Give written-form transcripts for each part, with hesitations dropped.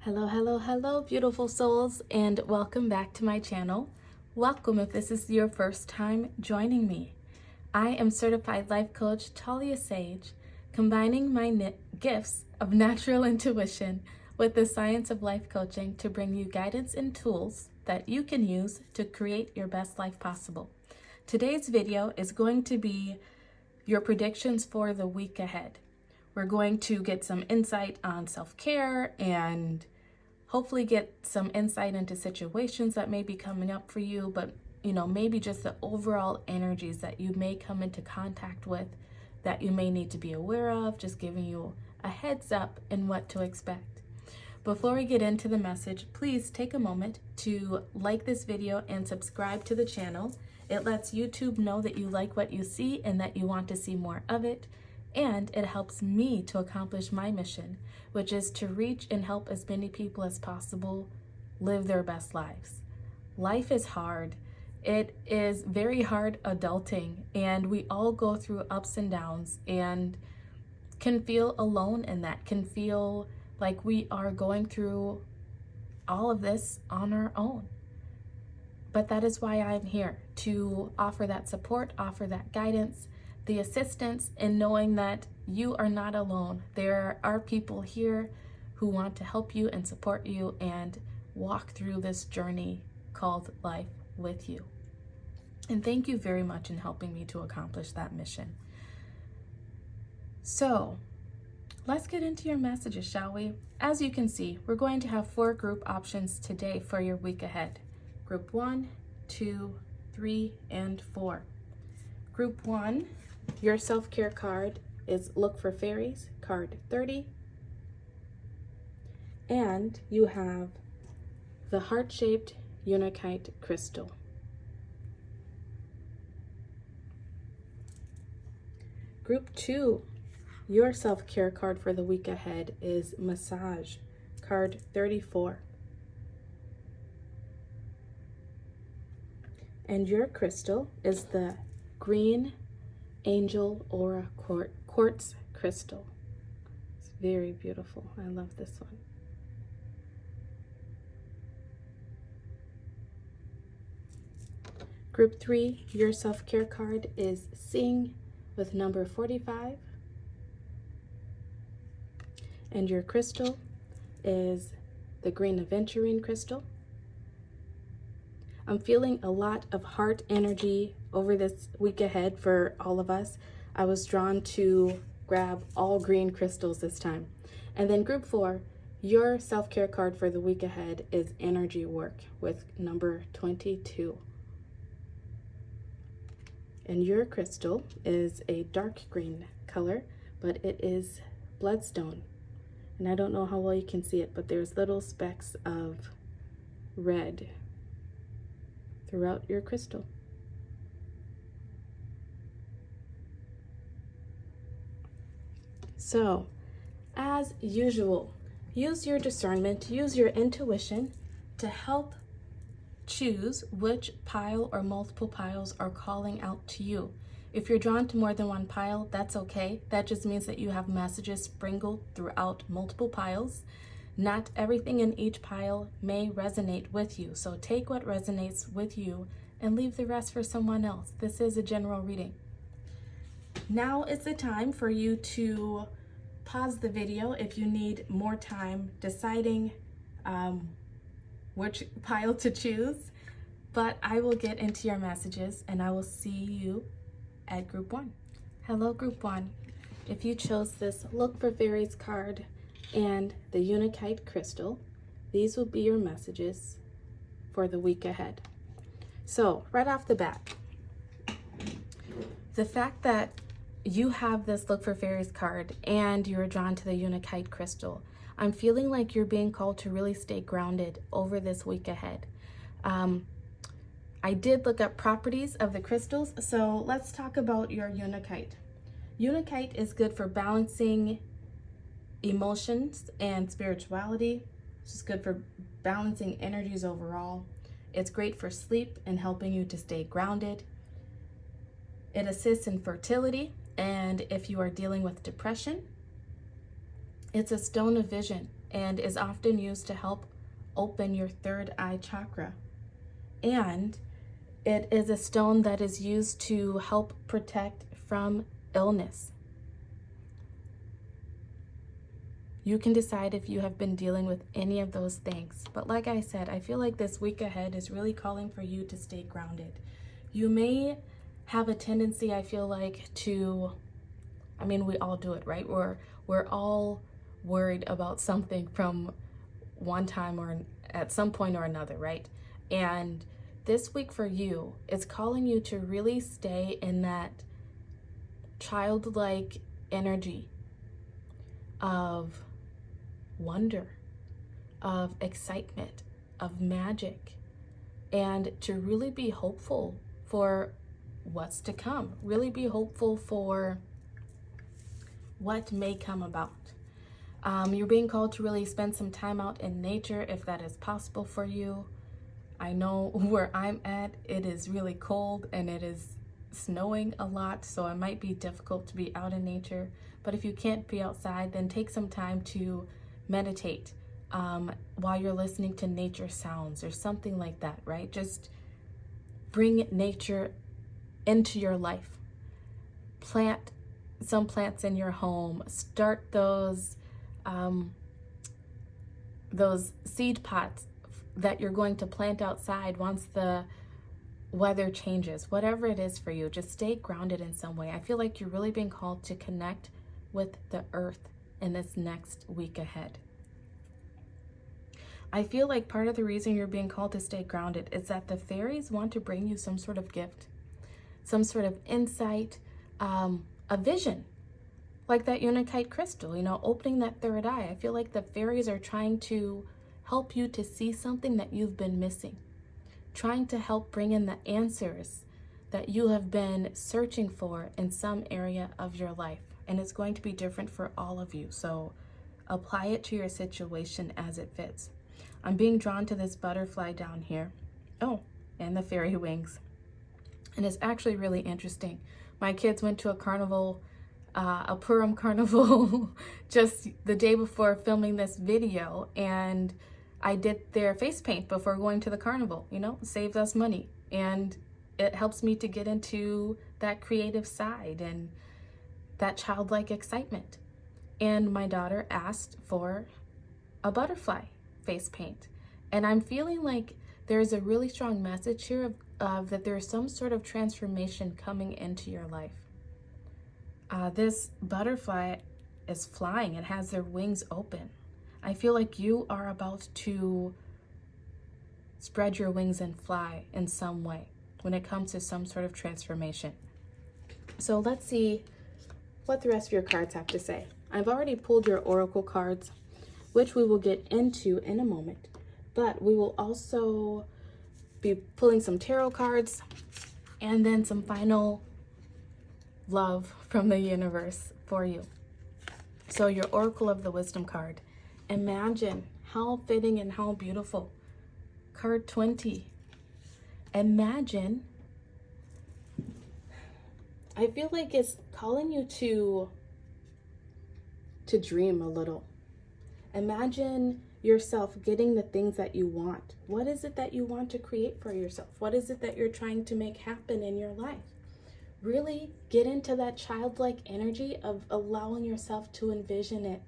Hello, hello, hello, beautiful souls, and welcome back to my channel. Welcome if this is your first time joining me. I am certified life coach Talia Sage, combining my gifts of natural intuition with the science of life coaching to bring you guidance and tools that you can use to create your best life possible. Today's video is going to be your predictions for the week ahead. We're going to get some insight on self-care and hopefully get some insight into situations that may be coming up for you, but maybe just the overall energies that you may come into contact with that you may need to be aware of, just giving you a heads up in what to expect. Before we get into the message, please take a moment to like this video and subscribe to the channel. It lets YouTube know that you like what you see and that you want to see more of it. And it helps me to accomplish my mission, which is to reach and help as many people as possible live their best lives. Life is hard. It is very hard adulting, and we all go through ups and downs and can feel alone in that, can feel like we are going through all of this on our own. But that is why I'm here, to offer that support, offer that guidance, the assistance, in knowing that you are not alone. There are people here who want to help you and support you and walk through this journey called life with you. And thank you very much in helping me to accomplish that mission. So let's get into your messages, shall we? As you can see, we're going to have 4 group options today for your week ahead. Group 1, 2, 3, and 4. Group 1, your self-care card is Look for Fairies, card 30. And you have the heart-shaped Untitled crystal. Group 2, your self-care card for the week ahead is Massage, card 34. And your crystal is the Green Angel Aura Quartz crystal. It's very beautiful. I love this one. Group 3, your self-care card is Sing with number 45. And your crystal is the Green Aventurine crystal. I'm feeling a lot of heart energy over this week ahead for all of us. I was drawn to grab all green crystals this time. And then group 4, your self-care card for the week ahead is Energy Work with number 22. And your crystal is a dark green color, but it is Bloodstone. And I don't know how well you can see it, but there's little specks of red throughout your crystal. So, as usual, use your discernment, use your intuition to help choose which pile or multiple piles are calling out to you. If you're drawn to more than one pile, that's okay. That just means that you have messages sprinkled throughout multiple piles. Not everything in each pile may resonate with you, so take what resonates with you and leave the rest for someone else. This is a general reading. Now is the time for you to pause the video if you need more time deciding which pile to choose, but I will get into your messages and I will see you at group 1. Hello, group 1. If you chose this Look for Fairies card and the Untitled crystal, these will be your messages for the week ahead. So right off the bat, the fact that you have this Look for Fairies card and you're drawn to the Untitled crystal, I'm feeling like you're being called to really stay grounded over this week ahead. I did look up properties of the crystals, so let's talk about your Untitled. Untitled is good for balancing emotions and spirituality. It's just good for balancing energies overall. It's great for sleep and helping you to stay grounded. It assists in fertility, and if you are dealing with depression, it's a stone of vision and is often used to help open your third eye chakra. And it is a stone that is used to help protect from illness. You can decide if you have been dealing with any of those things. But like I said, I feel like this week ahead is really calling for you to stay grounded. You may have a tendency, I feel like, we all do it, right? We're all worried about something from one time or at some point or another, right? And this week for you, it's calling you to really stay in that childlike energy of wonder, of excitement, of magic, and to really be hopeful for what's to come. Really be hopeful for what may come about. You're being called to really spend some time out in nature if that is possible for you. I know where I'm at, it is really cold and it is snowing a lot, so it might be difficult to be out in nature. But if you can't be outside, then take some time to meditate while you're listening to nature sounds or something like that, right? Just bring nature into your life. Plant some plants in your home. Start those seed pots that you're going to plant outside once the weather changes. Whatever it is for you, just stay grounded in some way. I feel like you're really being called to connect with the earth in this next week ahead. I feel like part of the reason you're being called to stay grounded is that the fairies want to bring you some sort of gift, some sort of insight, a vision, like that unitite crystal, opening that third eye. I feel like the fairies are trying to help you to see something that you've been missing, trying to help bring in the answers that you have been searching for in some area of your life. And it's going to be different for all of you. So apply it to your situation as it fits. I'm being drawn to this butterfly down here. Oh, and the fairy wings. And it's actually really interesting. My kids went to a carnival, a Purim carnival, just the day before filming this video. And I did their face paint before going to the carnival, saves us money. And it helps me to get into that creative side and that childlike excitement. And my daughter asked for a butterfly face paint. And I'm feeling like there's a really strong message here of that there's some sort of transformation coming into your life. This butterfly is flying. It has their wings open. I feel like you are about to spread your wings and fly in some way when it comes to some sort of transformation. So let's see what the rest of your cards have to say. I've already pulled your oracle cards, which we will get into in a moment, but we will also be pulling some tarot cards and then some final love from the universe for you. So your oracle of the wisdom card. Imagine how fitting and how beautiful. Card 20. Imagine. I feel like it's calling you to dream a little. Imagine yourself getting the things that you want. What is it that you want to create for yourself? What is it that you're trying to make happen in your life? Really get into that childlike energy of allowing yourself to envision it,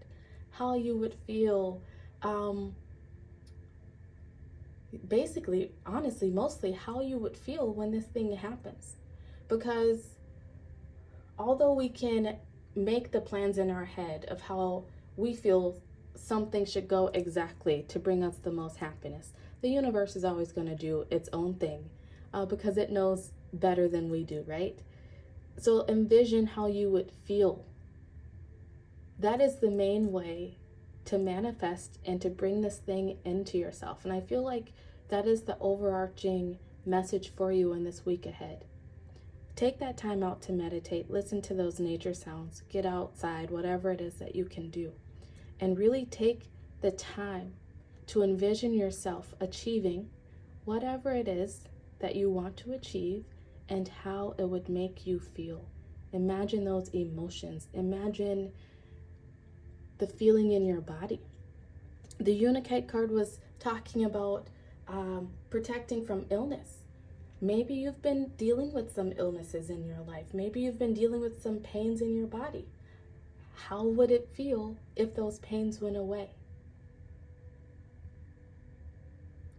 how you would feel, basically, honestly, mostly how you would feel when this thing happens. Because although we can make the plans in our head of how we feel something should go exactly to bring us the most happiness, the universe is always going to do its own thing because it knows better than we do, right? So envision how you would feel. That is the main way to manifest and to bring this thing into yourself. And I feel like that is the overarching message for you in this week ahead. Take that time out to meditate, listen to those nature sounds, get outside, whatever it is that you can do. And really take the time to envision yourself achieving whatever it is that you want to achieve and how it would make you feel. Imagine those emotions. Imagine the feeling in your body. The Unikite card was talking about protecting from illness. Maybe you've been dealing with some illnesses in your life. Maybe you've been dealing with some pains in your body. How would it feel if those pains went away?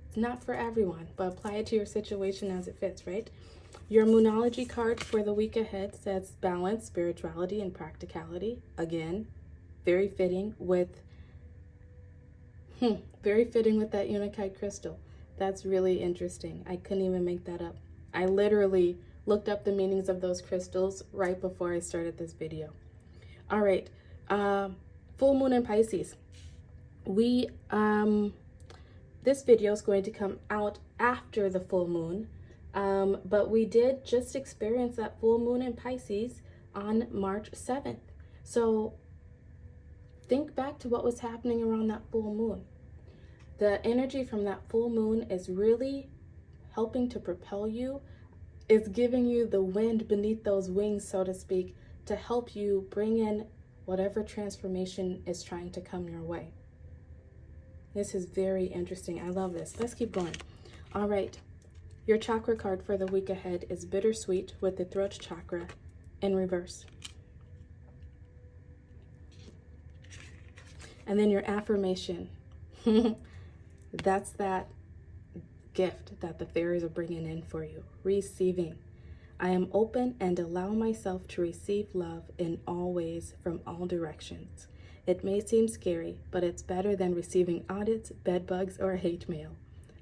It's not for everyone, but apply it to your situation as it fits, right? Your Moonology card for the week ahead says balance, spirituality, and practicality. Again, very fitting with that Unikite crystal. That's really interesting. I couldn't even make that up. I literally looked up the meanings of those crystals right before I started this video. All right, full moon in Pisces. This video is going to come out after the full moon, but we did just experience that full moon in Pisces on March 7th. So think back to what was happening around that full moon. The energy from that full moon is really helping to propel you. It's giving you the wind beneath those wings, so to speak, to help you bring in whatever transformation is trying to come your way. This is very interesting. I love this. Let's keep going. All right. Your chakra card for the week ahead is Bittersweet with the throat chakra in reverse. And then your affirmation. That's that gift that the fairies are bringing in for you. Receiving. I am open and allow myself to receive love in all ways from all directions. It may seem scary, but it's better than receiving audits, bed bugs, or hate mail.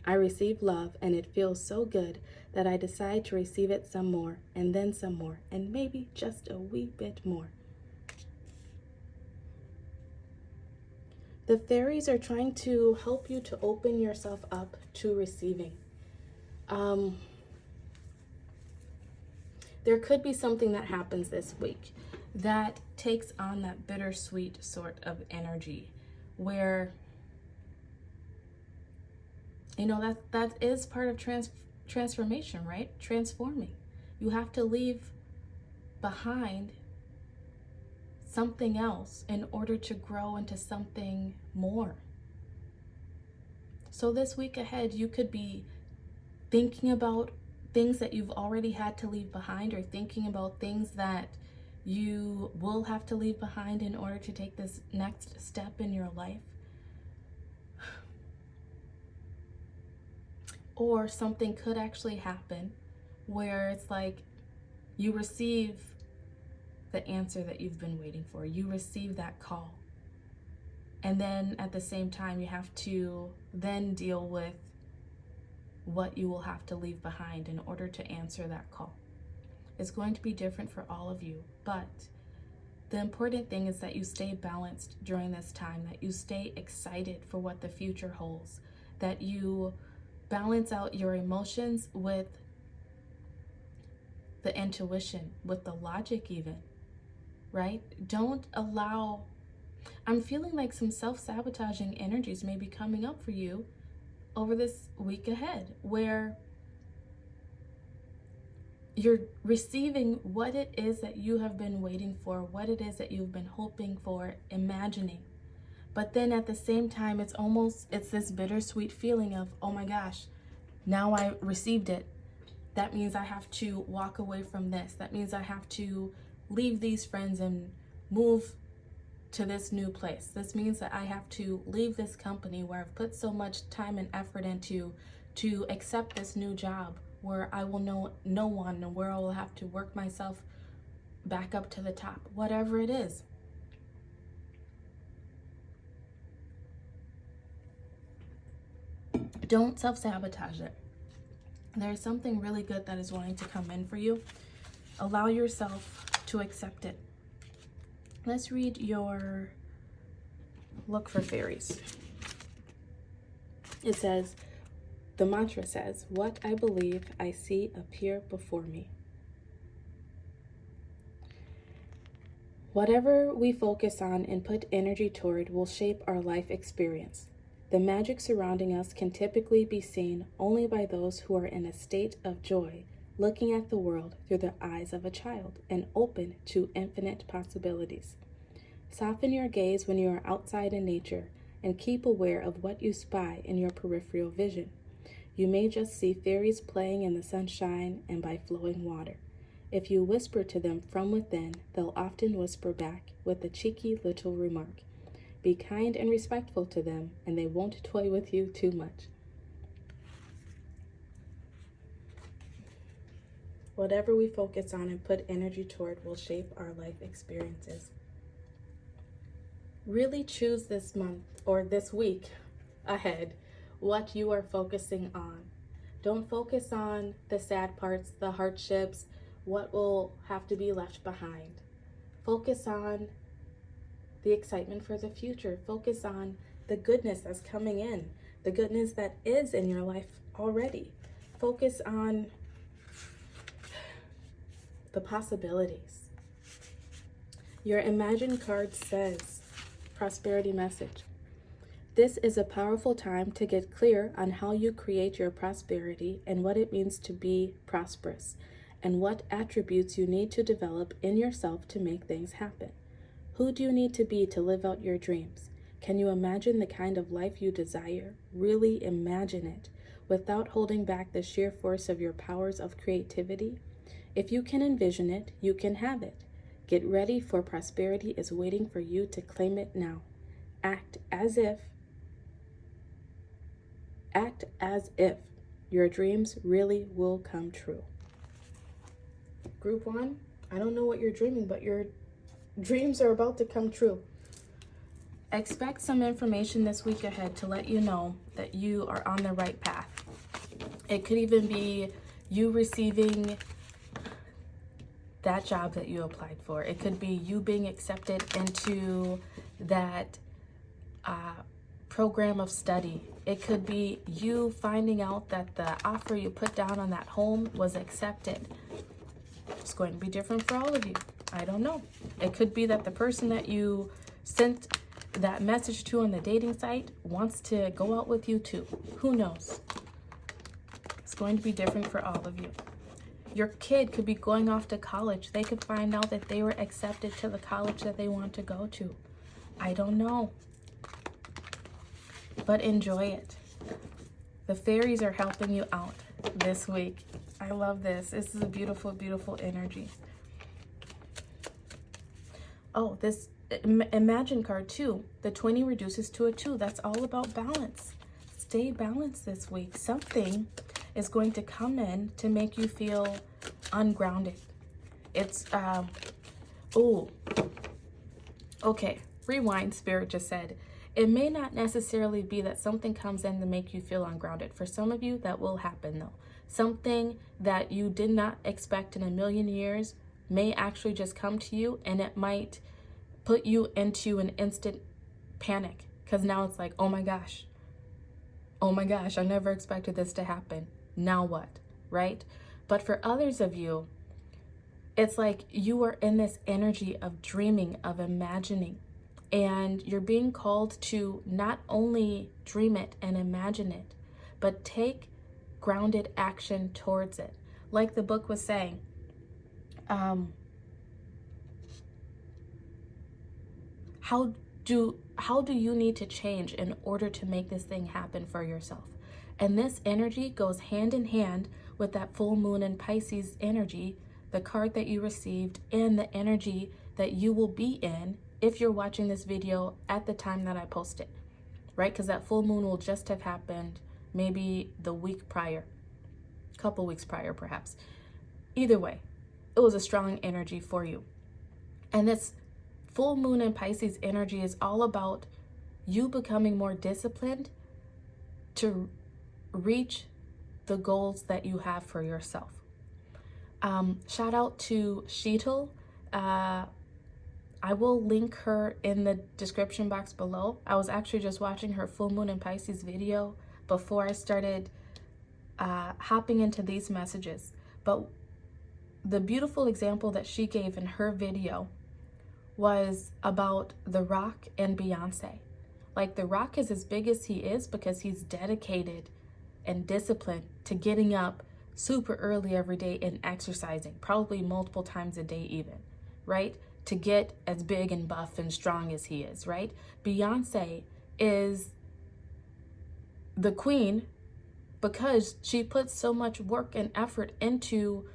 I receive love, and it feels so good that I decide to receive it some more, and then some more, and maybe just a wee bit more. The fairies are trying to help you to open yourself up to receiving. There could be something that happens this week that takes on that bittersweet sort of energy where, you know, that is part of transformation, right? Transforming. You have to leave behind something else in order to grow into something more. So this week ahead, you could be thinking about things that you've already had to leave behind, or thinking about things that you will have to leave behind in order to take this next step in your life. Or something could actually happen where it's like you receive the answer that you've been waiting for. You receive that call. And then at the same time, you have to then deal with what you will have to leave behind in order to answer that call. It's going to be different for all of you, but the important thing is that you stay balanced during this time, that you stay excited for what the future holds, that you balance out your emotions with the intuition, with the logic even, right? Don't allow, I'm feeling like some self-sabotaging energies may be coming up for you over this week ahead, where you're receiving what it is that you have been waiting for, what it is that you've been hoping for, imagining. But then at the same time, it's this bittersweet feeling of, oh my gosh, now I received it. That means I have to walk away from this. That means I have to leave these friends and move to this new place. This means that I have to leave this company where I've put so much time and effort into to accept this new job where I will know no one and where I will have to work myself back up to the top, whatever it is. Don't self-sabotage it. There's something really good that is wanting to come in for you. Allow yourself to accept it. Let's read your look for fairies. It says, the mantra says, what I believe I see appear before me. Whatever we focus on and put energy toward will shape our life experience. The magic surrounding us can typically be seen only by those who are in a state of joy, looking at the world through the eyes of a child and open to infinite possibilities. Soften your gaze when you are outside in nature and keep aware of what you spy in your peripheral vision. You may just see fairies playing in the sunshine and by flowing water. If you whisper to them from within, they'll often whisper back with a cheeky little remark. Be kind and respectful to them, and they won't toy with you too much. Whatever we focus on and put energy toward will shape our life experiences. Really choose this month or this week ahead what you are focusing on. Don't focus on the sad parts, the hardships, what will have to be left behind. Focus on the excitement for the future. Focus on the goodness that's coming in, the goodness that is in your life already. Focus on the possibilities. Your Imagine card says, prosperity message. This is a powerful time to get clear on how you create your prosperity and what it means to be prosperous, and what attributes you need to develop in yourself to make things happen. Who do you need to be to live out your dreams? Can you imagine the kind of life you desire? Really imagine it, without holding back the sheer force of your powers of creativity. If you can envision it, you can have it. Get ready, for prosperity is waiting for you to claim it now. Act as if your dreams really will come true. Group 1, I don't know what you're dreaming, but your dreams are about to come true. Expect some information this week ahead to let you know that you are on the right path. It could even be you receiving that job that you applied for. It could be you being accepted into that program of study. It could be you finding out that the offer you put down on that home was accepted. It's going to be different for all of you. I don't know. It could be that the person that you sent that message to on the dating site wants to go out with you too. Who knows? It's going to be different for all of you. Your kid could be going off to college. They could find out that they were accepted to the college that they want to go to. I don't know. But enjoy it. The fairies are helping you out this week. I love this. This is a beautiful, beautiful energy. Oh, this Imagine card 2. The 20 reduces to a 2. That's all about balance. Stay balanced this week. Something is going to come in to make you feel ungrounded. It's, okay, rewind, Spirit just said. It may not necessarily be that something comes in to make you feel ungrounded. For some of you, that will happen though. Something that you did not expect in a million years may actually just come to you, and it might put you into an instant panic, because now it's like, oh my gosh, I never expected this to happen. Now what, right? But for others of you, it's like you are in this energy of dreaming, of imagining, and you're being called to not only dream it and imagine it, but take grounded action towards it. Like the book was saying, how do you need to change in order to make this thing happen for yourself? And this energy goes hand in hand with that full moon in Pisces energy, the card that you received, and the energy that you will be in if you're watching this video at the time that I post it, right? Because that full moon will just have happened maybe the week prior, couple weeks prior perhaps. Either way, it was a strong energy for you. And this full moon in Pisces energy is all about you becoming more disciplined to reach the goals that you have for yourself. Shout out to Sheetal. I will link her in the description box below. I was actually just watching her full moon in Pisces video before I started hopping into these messages. But the beautiful example that she gave in her video was about The Rock and Beyonce. Like, The Rock is as big as he is because he's dedicated and disciplined to getting up super early every day and exercising, probably multiple times a day even, right? To get as big and buff and strong as he is, right? Beyonce is the queen because she puts so much work and effort into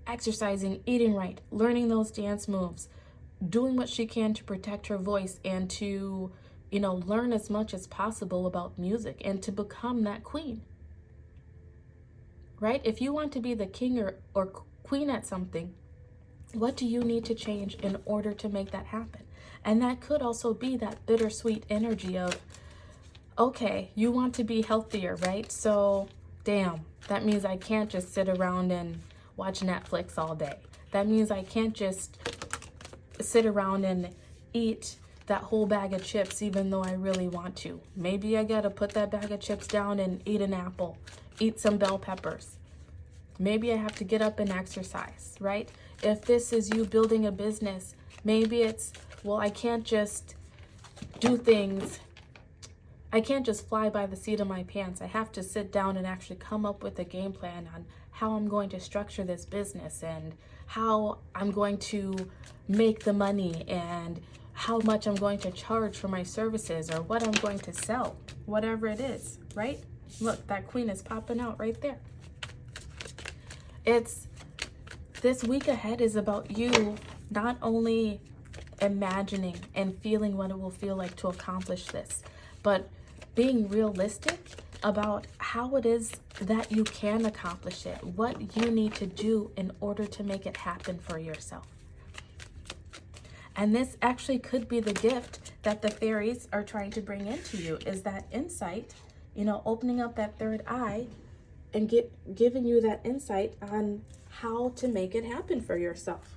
exercising, eating right, learning those dance moves, doing what she can to protect her voice and to, learn as much as possible about music and to become that queen. Right? If you want to be the king or queen at something, what do you need to change in order to make that happen? And that could also be that bittersweet energy of, okay, you want to be healthier, right? So, damn, that means I can't just sit around and watch Netflix all day. That means I can't just sit around and eat that whole bag of chips even though I really want to. Maybe I gotta put that bag of chips down and eat an apple, eat some bell peppers. Maybe I have to get up and exercise, right? If this is you building a business, maybe it's, well, I can't just do things. I can't just fly by the seat of my pants. I have to sit down and actually come up with a game plan on how I'm going to structure this business and how I'm going to make the money and how much I'm going to charge for my services or what I'm going to sell, whatever it is, right? Look, that queen is popping out right there. This week ahead is about you not only imagining and feeling what it will feel like to accomplish this, but being realistic about how it is that you can accomplish it, what you need to do in order to make it happen for yourself. And this actually could be the gift that the fairies are trying to bring into you, is that insight, opening up that third eye and giving you that insight on how to make it happen for yourself.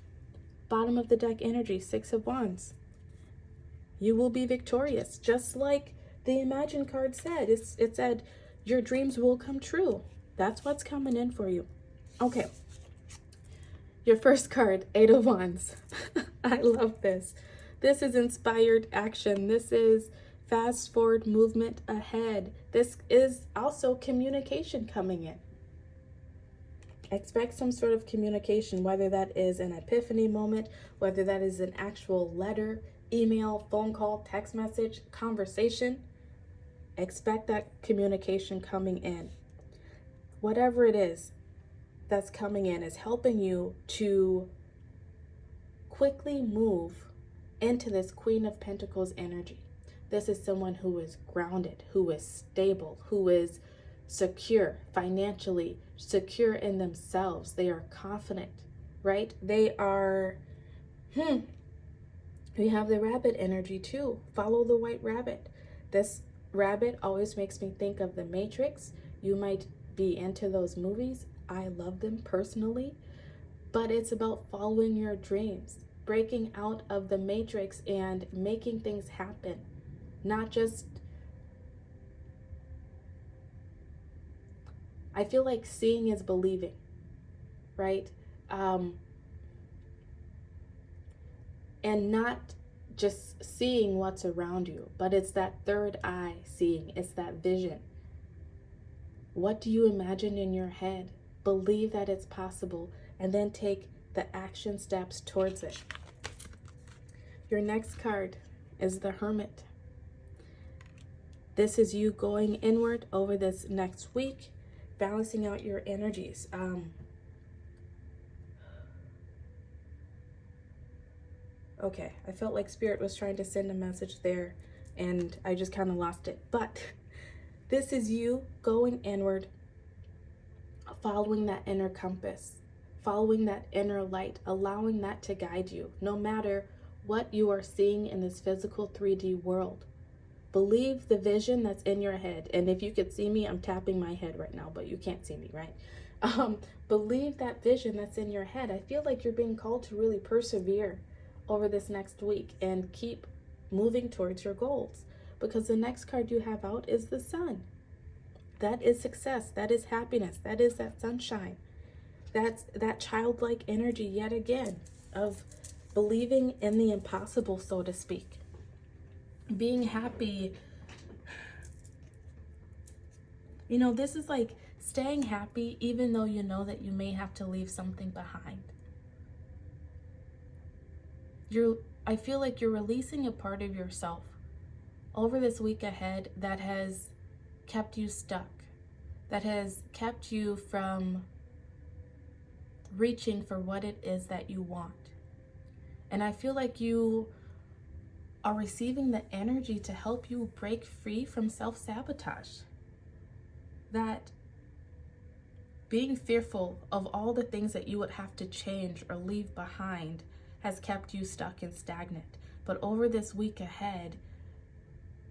Bottom of the deck energy, 6 of Wands. You will be victorious, just like the Imagine card said. It said, your dreams will come true. That's what's coming in for you. Okay. Your first card, 8 of Wands. I love this. This is inspired action. This is fast forward movement ahead. This is also communication coming in. Expect some sort of communication, whether that is an epiphany moment, whether that is an actual letter, email, phone call, text message, conversation. Expect that communication coming in. Whatever it is that's coming in is helping you to quickly move into this Queen of Pentacles energy. This is someone who is grounded, who is stable, who is secure, financially secure in themselves. They are confident, right? They are, we have the rabbit energy too. Follow the white rabbit. This rabbit always makes me think of the Matrix. You might be into those movies. I love them personally, but it's about following your dreams, breaking out of the Matrix and making things happen. Not just, I feel like seeing is believing, right? And not just seeing what's around you, but it's that third eye seeing, it's that vision. What do you imagine in your head? Believe that it's possible, and then take the action steps towards it. Your next card is the Hermit. This is you going inward over this next week, balancing out your energies. Okay, I felt like Spirit was trying to send a message there, and I just kind of lost it. But this is you going inward, following that inner compass, following that inner light, allowing that to guide you, no matter what you are seeing in this physical 3D world. Believe the vision that's in your head. And if you could see me, I'm tapping my head right now, but you can't see me, right? Believe that vision that's in your head. I feel like you're being called to really persevere over this next week and keep moving towards your goals, because the next card you have out is the Sun. That is success. That is happiness. That is that sunshine. That's that childlike energy yet again of believing in the impossible, so to speak. Being happy. This is like staying happy even though you know that you may have to leave something behind. I feel like you're releasing a part of yourself over this week ahead that has kept you stuck, that has kept you from reaching for what it is that you want. And I feel like you are receiving the energy to help you break free from self-sabotage. That being fearful of all the things that you would have to change or leave behind has kept you stuck and stagnant. But over this week ahead,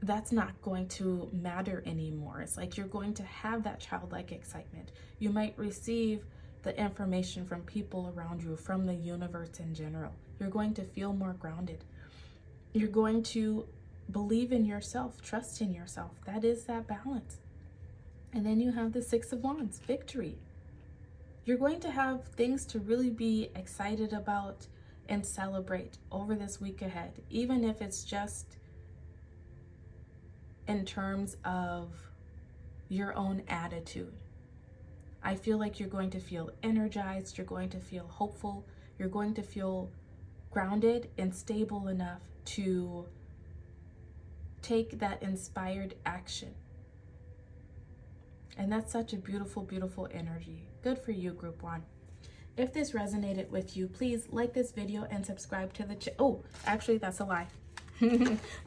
that's not going to matter anymore. It's like you're going to have that childlike excitement. You might receive the information from people around you, from the universe in general. You're going to feel more grounded. You're going to believe in yourself, trust in yourself. That is that balance. And then you have the Six of Wands, victory. You're going to have things to really be excited about and celebrate over this week ahead, even if it's just in terms of your own attitude. I feel like you're going to feel energized, you're going to feel hopeful, you're going to feel grounded and stable enough to take that inspired action. And that's such a beautiful, beautiful energy. Good for you, Group 1. If this resonated with you, please like this video and subscribe to the channel. Oh, actually, that's a lie.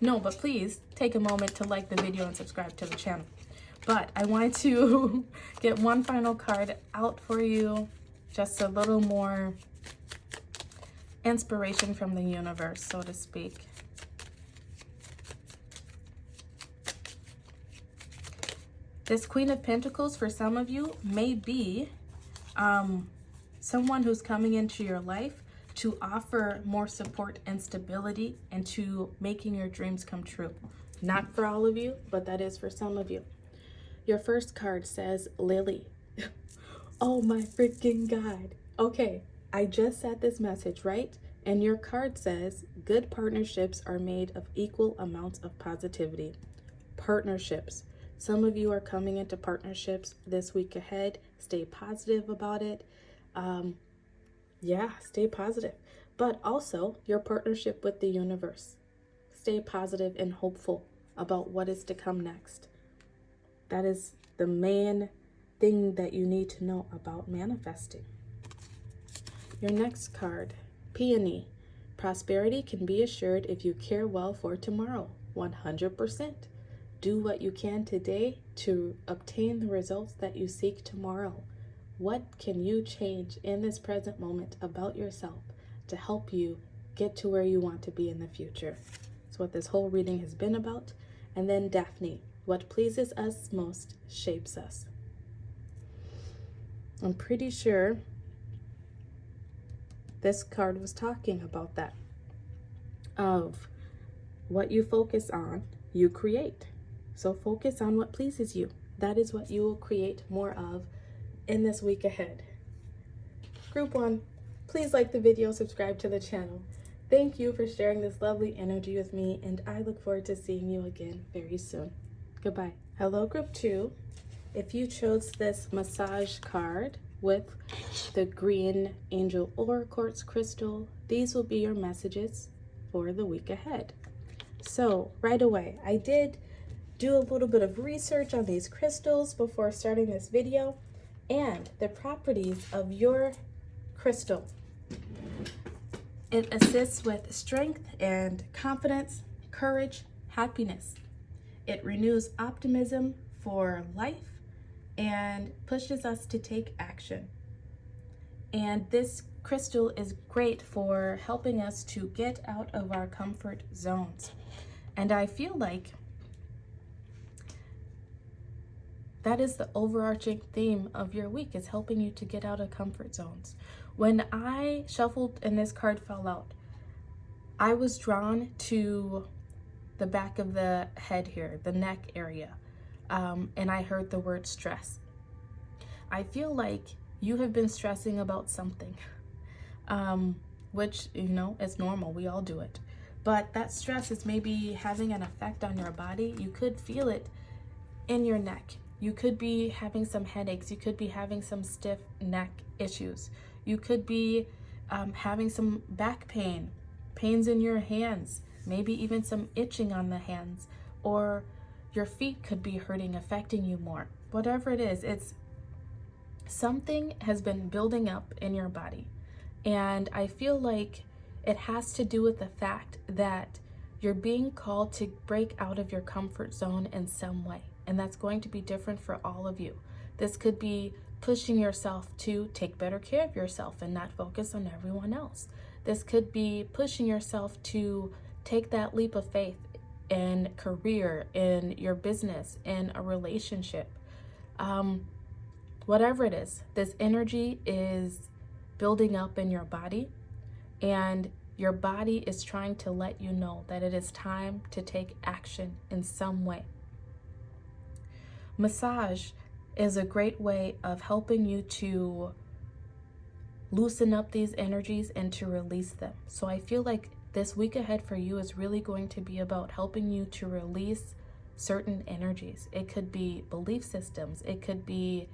No, but please take a moment to like the video and subscribe to the channel. But I wanted to get one final card out for you. Just a little more inspiration from the universe, so to speak. This Queen of Pentacles, for some of you, may be someone who's coming into your life to offer more support and stability and to making your dreams come true. Not for all of you, but that is for some of you. Your first card says Lily. Oh my freaking God. Okay, I just said this message, right? And your card says, good partnerships are made of equal amounts of positivity. Partnerships. Some of you are coming into partnerships this week ahead. Stay positive about it. Yeah, stay positive. But also your partnership with the universe. Stay positive and hopeful about what is to come next. That is the main thing that you need to know about manifesting. Your next card, Peony. Prosperity can be assured if you care well for tomorrow. 100%. Do what you can today to obtain the results that you seek tomorrow. What can you change in this present moment about yourself to help you get to where you want to be in the future? That's what this whole reading has been about. And then Daphne, what pleases us most shapes us. I'm pretty sure this card was talking about that. Of what you focus on, you create. So focus on what pleases you. That is what you will create more of in this week ahead. Group 1, please like the video, subscribe to the channel. Thank you for sharing this lovely energy with me, and I look forward to seeing you again very soon. Goodbye. Hello, Group 2. If you chose this massage card with the green angel ore quartz crystal, these will be your messages for the week ahead. So right away, I did do a little bit of research on these crystals before starting this video and the properties of your crystal. It assists with strength and confidence, courage, happiness. It renews optimism for life and pushes us to take action. And this crystal is great for helping us to get out of our comfort zones. And I feel like that is the overarching theme of your week, is helping you to get out of comfort zones. When I shuffled and this card fell out, I was drawn to the back of the head here, the neck area, and I heard the word stress. I feel like you have been stressing about something, which, you know, is normal. We all do it. But that stress is maybe having an effect on your body. You could feel it in your neck. You could be having some headaches. You could be having some stiff neck issues. You could be having some back pain, pains in your hands, maybe even some itching on the hands. or your feet could be hurting, affecting you more. Whatever it is, it's something has been building up in your body. And I feel like it has to do with the fact that you're being called to break out of your comfort zone in some way. And that's going to be different for all of you. This could be pushing yourself to take better care of yourself and not focus on everyone else. This could be pushing yourself to take that leap of faith in career, in your business, in a relationship. Whatever it is, this energy is building up in your body, and your body is trying to let you know that it is time to take action in some way. Massage is a great way of helping you to loosen up these energies and to release them. So I feel like this week ahead for you is really going to be about helping you to release certain energies. It could be belief systems. It could be,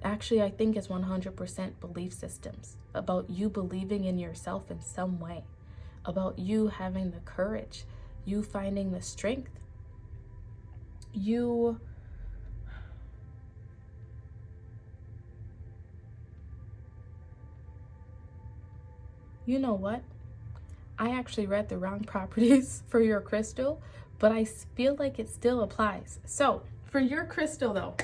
actually, I think it's 100% belief systems, about you believing in yourself in some way, about you having the courage, you finding the strength, you know what? I actually read the wrong properties for your crystal, but I feel like it still applies. So for your crystal though,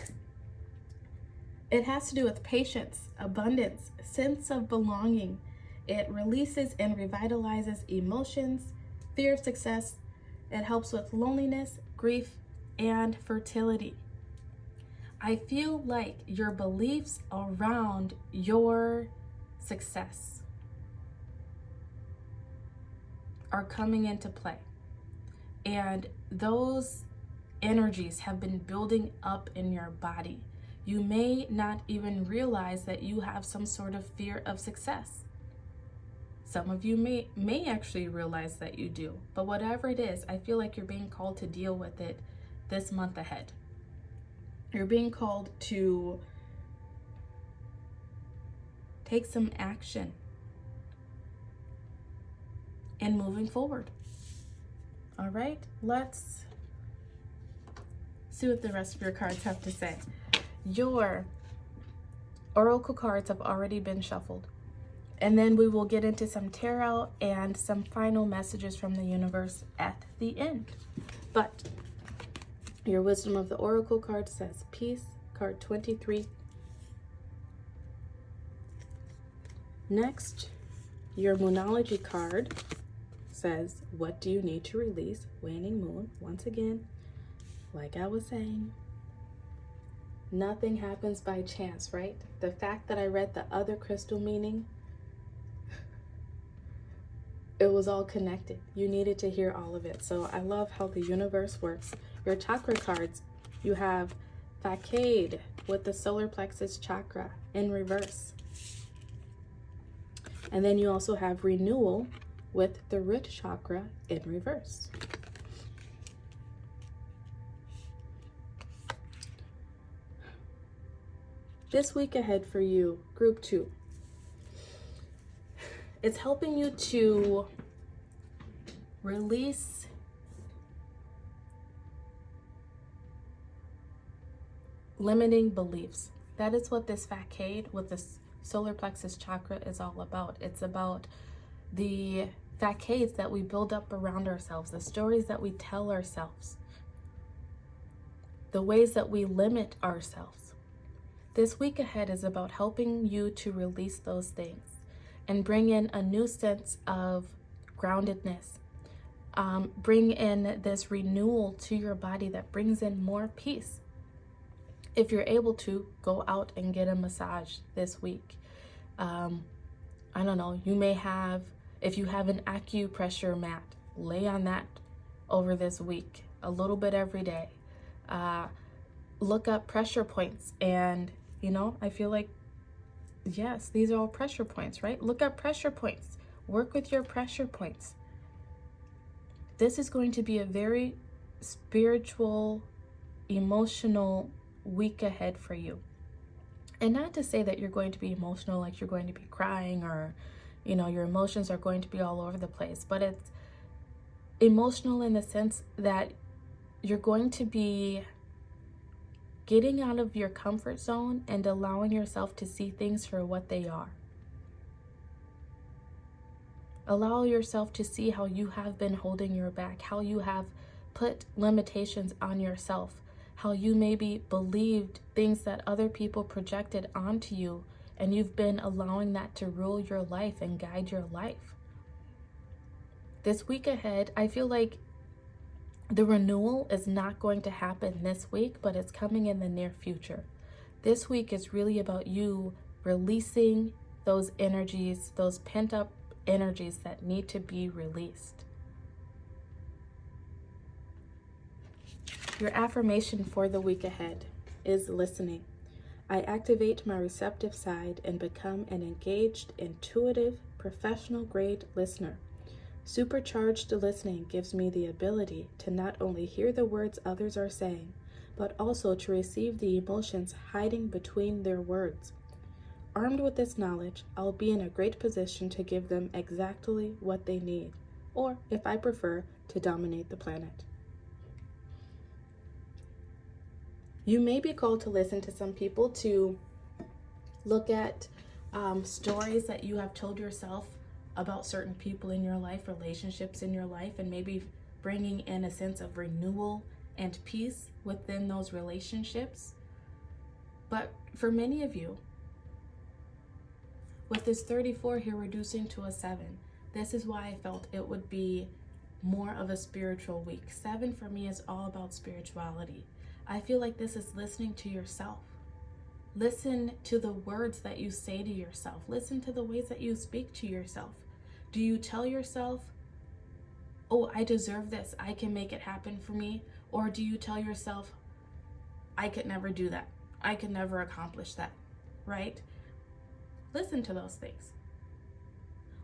it has to do with patience, abundance, sense of belonging. It releases and revitalizes emotions, fear of success. It helps with loneliness, grief, and fertility. I feel like your beliefs around your success are coming into play. And those energies have been building up in your body. You may not even realize that you have some sort of fear of success. Some of you may actually realize that you do. But whatever it is, I feel like you're being called to deal with it this month ahead. You're being called to take some action and moving forward. All right, let's see what the rest of your cards have to say. Your oracle cards have already been shuffled, and then we will get into some tarot and some final messages from the universe at the end. But your wisdom of the oracle card says peace, card 23. Next, your moonology card says, what do you need to release? Waning moon. Once again, like I was saying, nothing happens by chance, right? The fact that I read the other crystal meaning, it was all connected. You needed to hear all of it. So I love how the universe works. Your chakra cards, you have facade with the solar plexus chakra in reverse. And then you also have renewal with the root chakra in reverse. This week ahead for you, group 2. It's helping you to release limiting beliefs. That is what this facade with this solar plexus chakra is all about. It's about the facades that we build up around ourselves, the stories that we tell ourselves, the ways that we limit ourselves. This week ahead is about helping you to release those things and bring in a new sense of groundedness. Bring in this renewal to your body that brings in more peace. If you're able to, go out and get a massage this week. I don't know, you may have, if you have an acupressure mat, lay on that over this week, a little bit every day. Look up pressure points, and I feel like, yes, these are all pressure points, right? Look up pressure points. Work with your pressure points. This is going to be a very spiritual, emotional week ahead for you. And not to say that you're going to be emotional, like you're going to be crying, or your emotions are going to be all over the place, but emotional in the sense that you're going to be getting out of your comfort zone and allowing yourself to see things for what they are. Allow yourself to see how you have been holding your back, how you have put limitations on yourself, how you maybe believed things that other people projected onto you, and you've been allowing that to rule your life and guide your life. This week ahead, I feel like the renewal is not going to happen this week, but it's coming in the near future. This week is really about you releasing those energies, those pent-up energies that need to be released. Your affirmation for the week ahead is listening. I activate my receptive side and become an engaged, intuitive, professional-grade listener. Supercharged listening gives me the ability to not only hear the words others are saying, but also to receive the emotions hiding between their words. Armed with this knowledge, I'll be in a great position to give them exactly what they need, or, if I prefer, to dominate the planet. You may be called to listen to some people, to look at stories that you have told yourself about certain people in your life, relationships in your life, and maybe bringing in a sense of renewal and peace within those relationships. But for many of you, with this 34 here reducing to a 7, this is why I felt it would be more of a spiritual week. 7 for me is all about spirituality. I feel like this is listening to yourself. Listen to the words that you say to yourself. Listen to the ways that you speak to yourself. Do you tell yourself, oh, I deserve this, I can make it happen for me? Or do you tell yourself, I could never do that, I could never accomplish that, right? Listen to those things.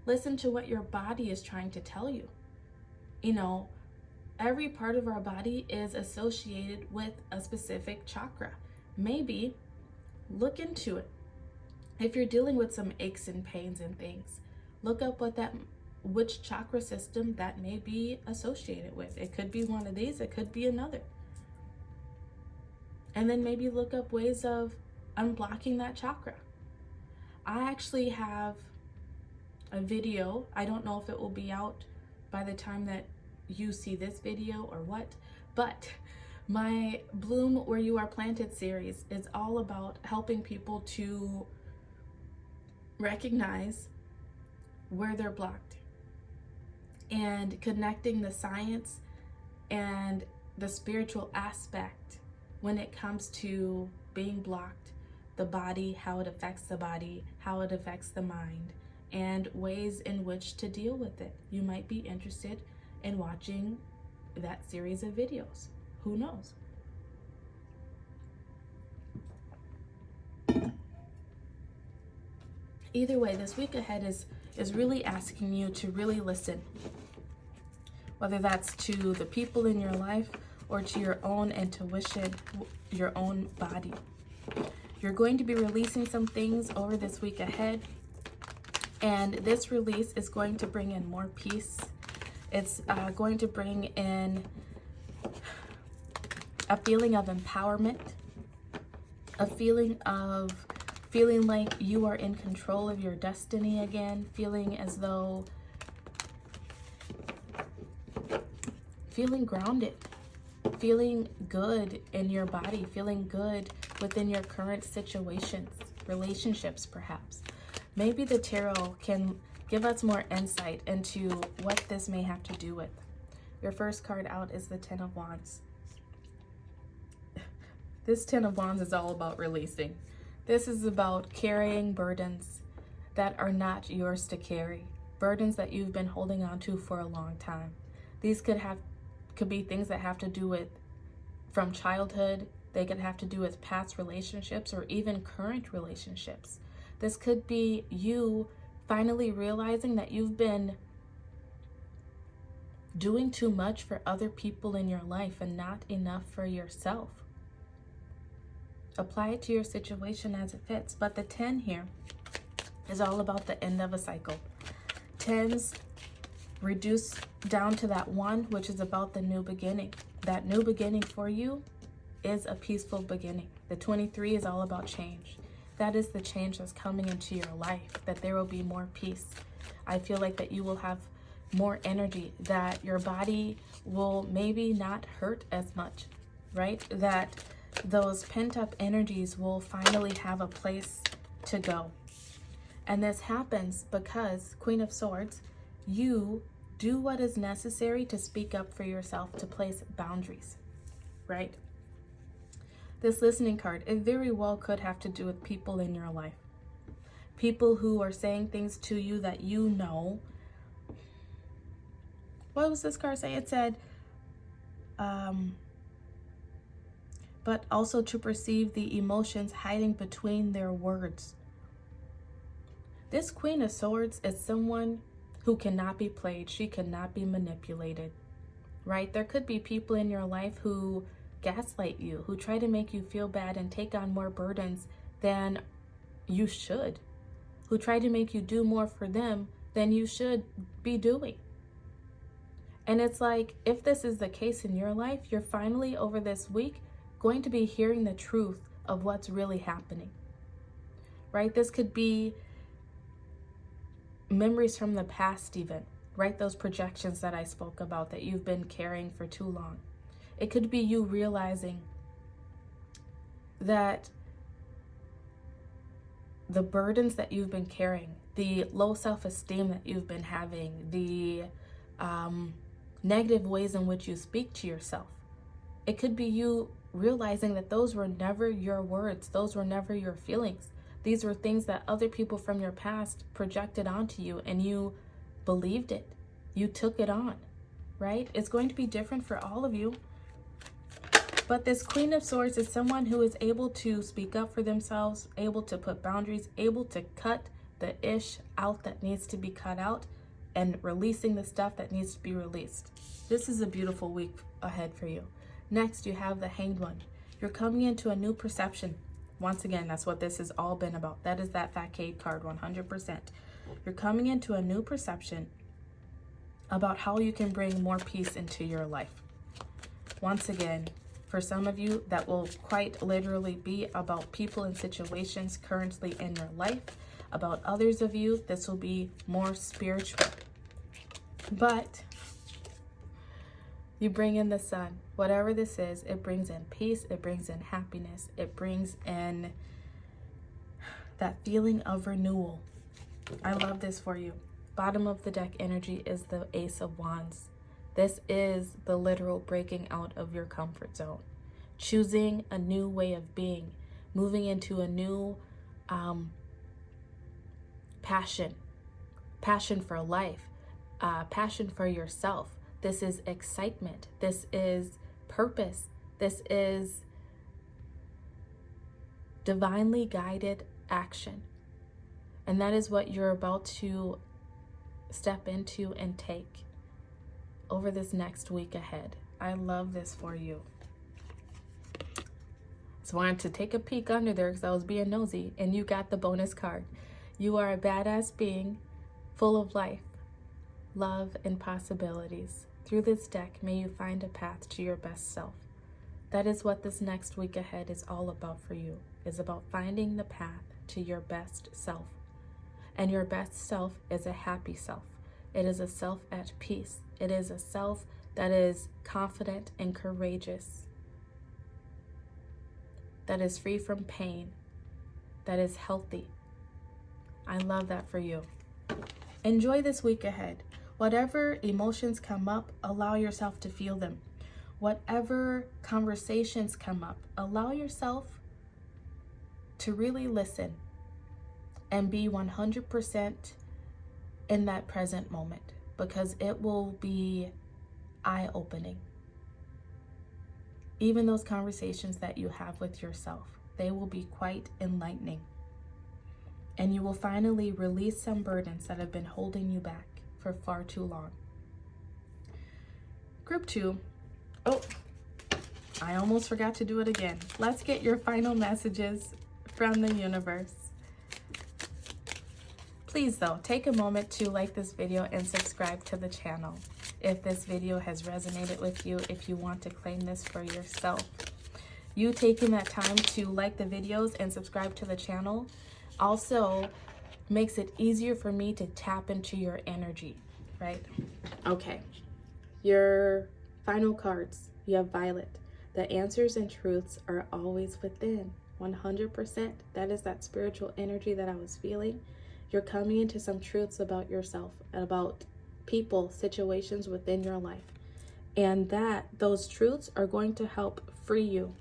Listen to what your body is trying to tell you. You know, every part of our body is associated with a specific chakra. Maybe look into it. If you're dealing with some aches and pains and things, look up which chakra system that may be associated with. It could be one of these, it could be another. And then maybe look up ways of unblocking that chakra. I actually have a video. I don't know if it will be out by the time that you see this video or what, but my Bloom Where You Are Planted series is all about helping people to recognize where they're blocked and connecting the science and the spiritual aspect when it comes to being blocked, the body, how it affects the body, how it affects the mind, and ways in which to deal with it. You might be interested in watching that series of videos. Who knows? Either way, this week ahead is really asking you to really listen, whether that's to the people in your life or to your own intuition, your own body. You're going to be releasing some things over this week ahead, and this release is going to bring in more peace. It's going to bring in a feeling of empowerment, a feeling like you are in control of your destiny again, feeling as though, feeling grounded, feeling good in your body, feeling good within your current situations, relationships perhaps. Maybe the tarot can give us more insight into what this may have to do with. Your first card out is the Ten of Wands. This Ten of Wands is all about releasing. This is about carrying burdens that are not yours to carry, burdens that you've been holding on to for a long time. These could be things that have to do with from childhood. They could have to do with past relationships or even current relationships. This could be you finally realizing that you've been doing too much for other people in your life and not enough for yourself. Apply it to your situation as it fits. But the 10 here is all about the end of a cycle. Tens reduce down to that one, which is about the new beginning. That new beginning for you is a peaceful beginning. The 23 is all about change. That is the change that's coming into your life, that there will be more peace. I feel like that you will have more energy, that your body will maybe not hurt as much, right? That those pent-up energies will finally have a place to go. And this happens because, Queen of Swords, you do what is necessary to speak up for yourself, to place boundaries, right? This listening card, it very well could have to do with people in your life. People who are saying things to you that you know. What was this card say? It said, but also to perceive the emotions hiding between their words. This Queen of Swords is someone who cannot be played. She cannot be manipulated, right? There could be people in your life who gaslight you, who try to make you feel bad and take on more burdens than you should, who try to make you do more for them than you should be doing. And it's like, if this is the case in your life, you're finally over this week going to be hearing the truth of what's really happening, right? This could be memories from the past even, right? Those projections that I spoke about that you've been carrying for too long. It could be you realizing that the burdens that you've been carrying, the low self-esteem that you've been having, the negative ways in which you speak to yourself. It could be you realizing that those were never your words. Those were never your feelings. These were things that other people from your past projected onto you, and you believed it. You took it on, right? It's going to be different for all of you. But this Queen of Swords is someone who is able to speak up for themselves, able to put boundaries, able to cut the ish out that needs to be cut out, and releasing the stuff that needs to be released. This is a beautiful week ahead for you. Next, you have the Hanged One. You're coming into a new perception. Once again, that's what this has all been about. That is that facade card, 100%. You're coming into a new perception about how you can bring more peace into your life. Once again, for some of you, that will quite literally be about people and situations currently in your life. About others of you, this will be more spiritual. But you bring in the sun. Whatever this is, it brings in peace, it brings in happiness, it brings in that feeling of renewal. I love this for you. Bottom of the deck energy is the Ace of Wands. This is the literal breaking out of your comfort zone, choosing a new way of being, moving into a new passion for life, passion for yourself. This is excitement. This is purpose. This is divinely guided action. And that is what you're about to step into and take over this next week ahead. I love this for you. So I wanted to take a peek under there because I was being nosy, and you got the bonus card. You are a badass being full of life, love, and possibilities. Through this deck, may you find a path to your best self. That is what this next week ahead is all about for you, is about finding the path to your best self. And your best self is a happy self. It is a self at peace. It is a self that is confident and courageous, that is free from pain, that is healthy. I love that for you. Enjoy this week ahead. Whatever emotions come up, allow yourself to feel them. Whatever conversations come up, allow yourself to really listen and be 100% in that present moment, because it will be eye-opening. Even those conversations that you have with yourself, they will be quite enlightening. And you will finally release some burdens that have been holding you back for far too long. Group 2. Oh, I almost forgot to do it again. Let's get your final messages from the universe. Please though, take a moment to like this video and subscribe to the channel if this video has resonated with you, if you want to claim this for yourself. You taking that time to like the videos and subscribe to the channel also makes it easier for me to tap into your energy, right? Okay, your final cards. You have Violet. The answers and truths are always within. 100%. That is that spiritual energy that I was feeling. You're coming into some truths about yourself, about people, situations within your life. And those truths are going to help free you.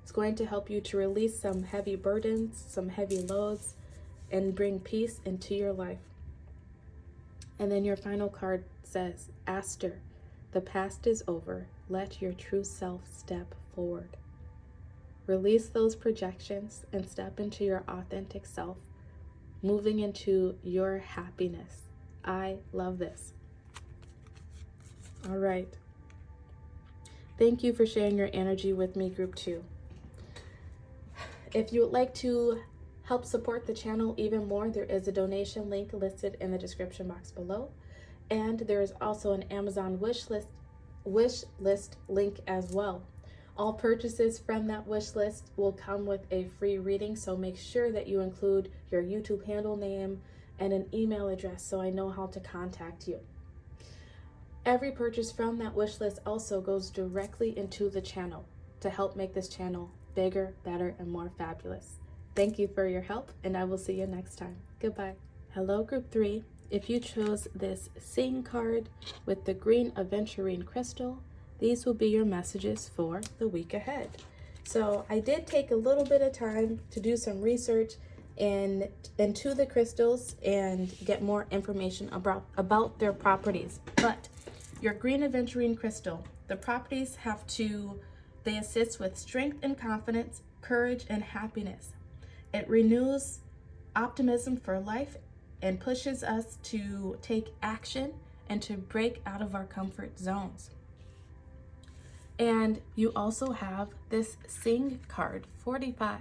It's going to help you to release some heavy burdens, some heavy loads, and bring peace into your life. And then your final card says, Aster, the past is over. Let your true self step forward. Release those projections and step into your authentic self, moving into your happiness. I love this. All right. Thank you for sharing your energy with me, Group 2. If you would like to help support the channel even more, there is a donation link listed in the description box below. And there is also an Amazon wish list link as well. All purchases from that wish list will come with a free reading, so make sure that you include your YouTube handle name and an email address so I know how to contact you. Every purchase from that wish list also goes directly into the channel to help make this channel bigger, better, and more fabulous. Thank you for your help, and I will see you next time. Goodbye. Hello, Group 3. If you chose this Sing card with the green aventurine crystal, these will be your messages for the week ahead. So I did take a little bit of time to do some research into the crystals and get more information about their properties. But your green aventurine crystal, the properties they assist with strength and confidence, courage and happiness. It renews optimism for life and pushes us to take action and to break out of our comfort zones. And you also have this Sing card, 45.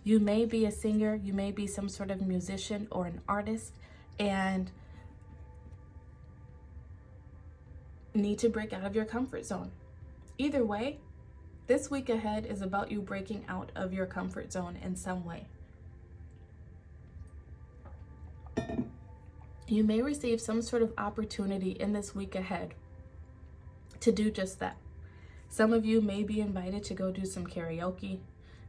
You may be a singer, you may be some sort of musician or an artist, and need to break out of your comfort zone. Either way, this week ahead is about you breaking out of your comfort zone in some way. You may receive some sort of opportunity in this week ahead to do just that. Some of you may be invited to go do some karaoke.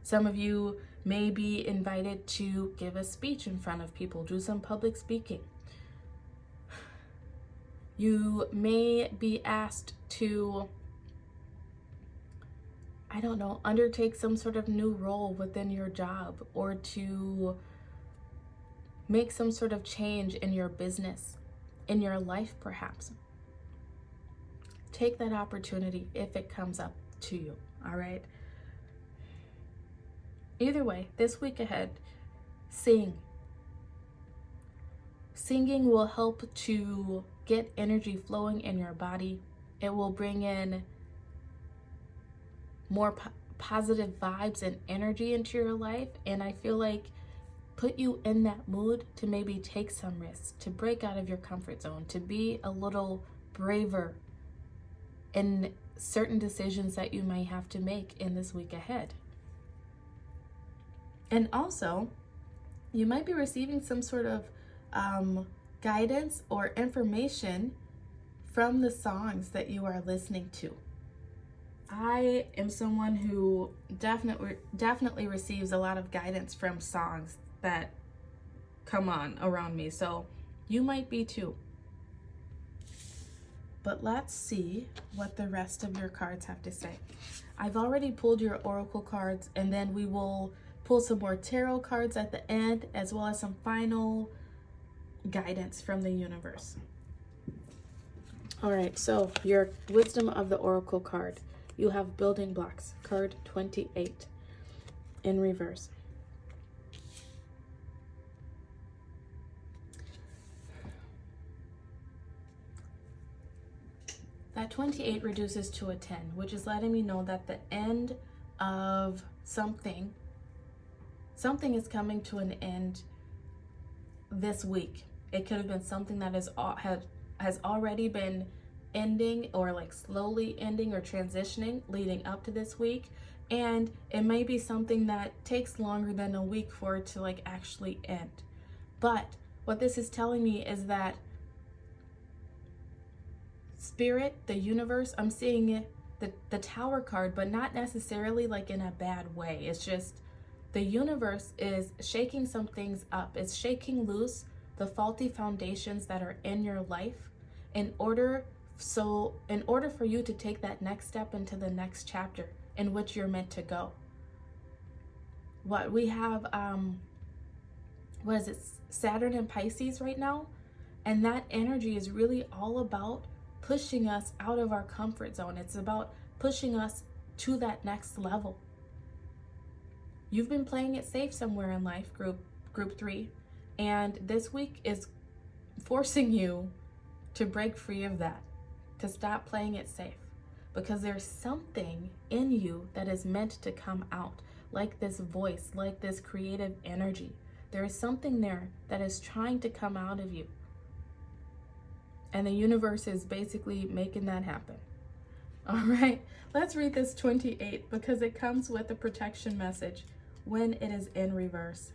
Some of you may be invited to give a speech in front of people, do some public speaking. You may be asked to, undertake some sort of new role within your job, or to make some sort of change in your business, in your life perhaps. Take that opportunity if it comes up to you, all right? Either way, this week ahead, sing. Singing will help to get energy flowing in your body. It will bring in more positive vibes and energy into your life, and I feel like put you in that mood to maybe take some risks, to break out of your comfort zone, to be a little braver in certain decisions that you may have to make in this week ahead. And also, you might be receiving some sort of guidance or information from the songs that you are listening to. I am someone who definitely receives a lot of guidance from songs that come on around me, so you might be too. But let's see what the rest of your cards have to say. I've already pulled your oracle cards, and then we will pull some more tarot cards at the end, as well as some final guidance from the universe. All right, so your wisdom of the oracle card. You have building blocks, card 28 in reverse. That 28 reduces to a 10, which is letting me know that the end of something is coming to an end this week. It could have been something that has already been ending, or like slowly ending or transitioning leading up to this week. And it may be something that takes longer than a week for it to like actually end. But what this is telling me is that Spirit, the universe, I'm seeing it, the Tower card, but not necessarily like in a bad way. It's just the universe is shaking some things up. It's shaking loose the faulty foundations that are in your life in order for you to take that next step into the next chapter in which you're meant to go. What we have, what is it, Saturn and Pisces right now? And that energy is really all about pushing us out of our comfort zone. It's about pushing us to that next level. You've been playing it safe somewhere in life, group 3, and this week is forcing you to break free of that, to stop playing it safe, because there's something in you that is meant to come out, like this voice, like this creative energy. There is something there that is trying to come out of you. And the universe is basically making that happen. All right, let's read this 28 because it comes with a protection message when it is in reverse.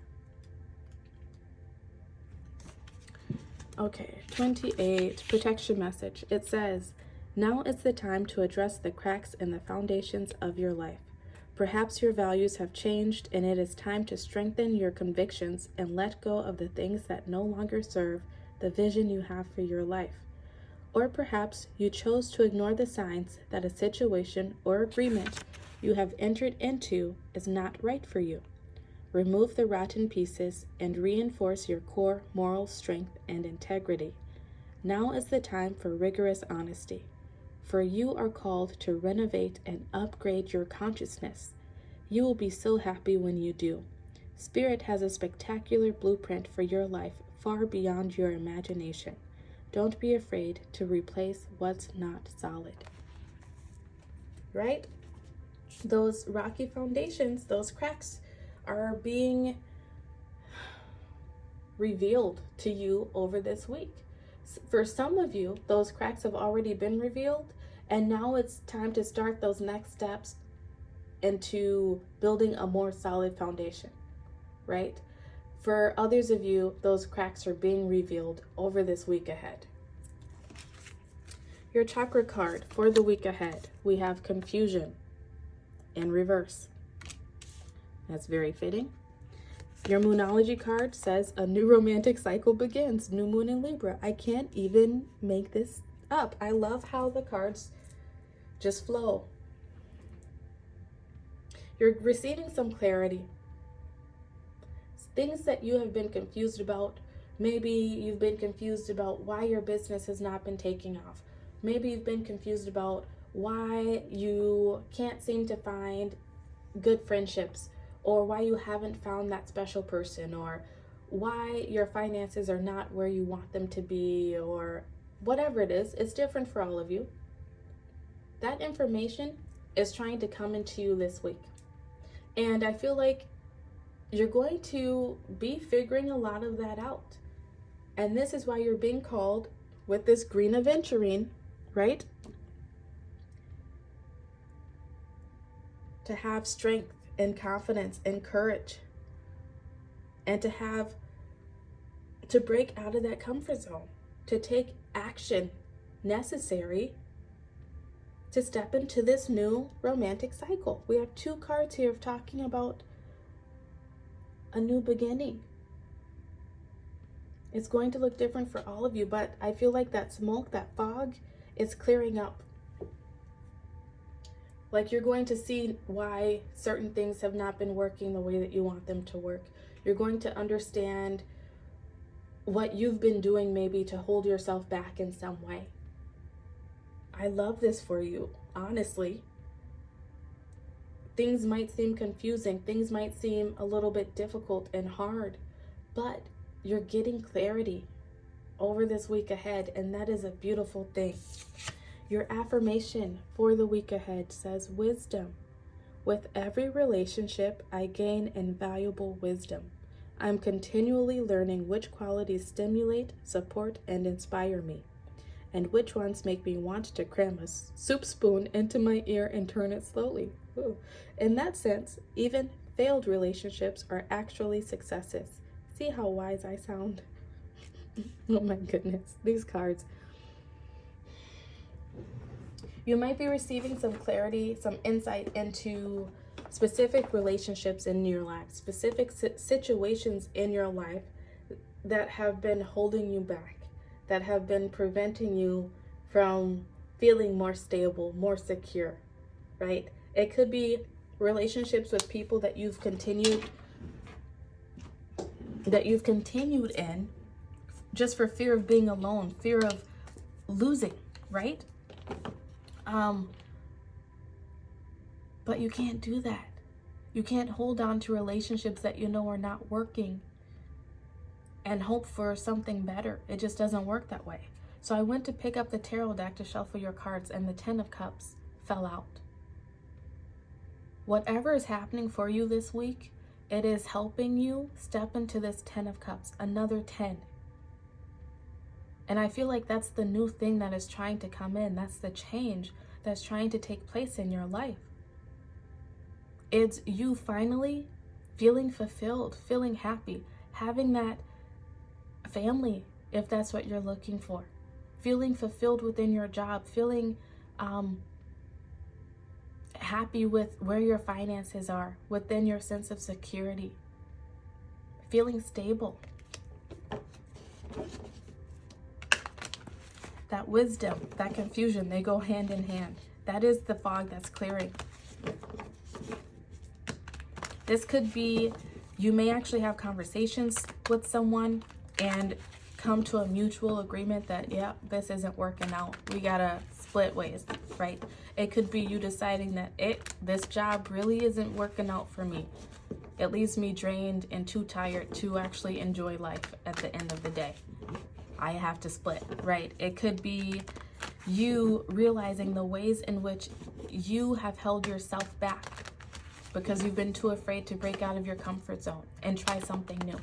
Okay, 28, protection message. It says, now is the time to address the cracks in the foundations of your life. Perhaps your values have changed and it is time to strengthen your convictions and let go of the things that no longer serve the vision you have for your life. Or perhaps you chose to ignore the signs that a situation or agreement you have entered into is not right for you. Remove the rotten pieces and reinforce your core moral strength and integrity. Now is the time for rigorous honesty, for you are called to renovate and upgrade your consciousness. You will be so happy when you do. Spirit has a spectacular blueprint for your life far beyond your imagination. Don't be afraid to replace what's not solid. Right? Those rocky foundations, those cracks are being revealed to you over this week. For some of you, those cracks have already been revealed, and now it's time to start those next steps into building a more solid foundation, right? For others of you, those cracks are being revealed over this week ahead. Your chakra card for the week ahead, we have confusion in reverse. That's very fitting. Your Moonology card says a new romantic cycle begins, new moon in Libra. I can't even make this up. I love how the cards just flow. You're receiving some clarity. Things that you have been confused about. Maybe you've been confused about why your business has not been taking off. Maybe you've been confused about why you can't seem to find good friendships, or why you haven't found that special person, or why your finances are not where you want them to be, or whatever it is. It's different for all of you. That information is trying to come into you this week. And I feel like you're going to be figuring a lot of that out. And this is why you're being called with this green aventurine, right? To have strength and confidence and courage, and to break out of that comfort zone, to take action necessary to step into this new romantic cycle. We have 2 cards here talking about a new beginning. It's going to look different for all of you, but I feel like that smoke, that fog, is clearing up. Like you're going to see why certain things have not been working the way that you want them to work. You're going to understand what you've been doing maybe to hold yourself back in some way. I love this for you, honestly. Things might seem confusing. Things might seem a little bit difficult and hard, but you're getting clarity over this week ahead, and that is a beautiful thing. Your affirmation for the week ahead says wisdom. With every relationship, I gain invaluable wisdom. I'm continually learning which qualities stimulate, support, and inspire me, and which ones make me want to cram a soup spoon into my ear and turn it slowly. Ooh. In that sense, even failed relationships are actually successes. See how wise I sound? Oh my goodness, these cards. You might be receiving some clarity, some insight into specific relationships in your life, specific situations in your life that have been holding you back, that have been preventing you from feeling more stable, more secure, right? It could be relationships with people that you've continued in just for fear of being alone, fear of losing, right? But you can't do that. You can't hold on to relationships that you know are not working and hope for something better. It just doesn't work that way. So I went to pick up the tarot deck to shuffle your cards, and the 10 of Cups fell out. Whatever is happening for you this week, it is helping you step into this 10 of Cups, another 10. And I feel like that's the new thing that is trying to come in. That's the change that's trying to take place in your life. It's you finally feeling fulfilled, feeling happy, having that family, if that's what you're looking for, feeling fulfilled within your job, feeling happy with where your finances are, within your sense of security, feeling stable. That wisdom, that confusion, they go hand in hand. That is the fog that's clearing. This could be, you may actually have conversations with someone and come to a mutual agreement that, yeah, this isn't working out. We gotta split ways, right? It could be you deciding that this job really isn't working out for me. It leaves me drained and too tired to actually enjoy life at the end of the day. I have to split, right? It could be you realizing the ways in which you have held yourself back because you've been too afraid to break out of your comfort zone and try something new.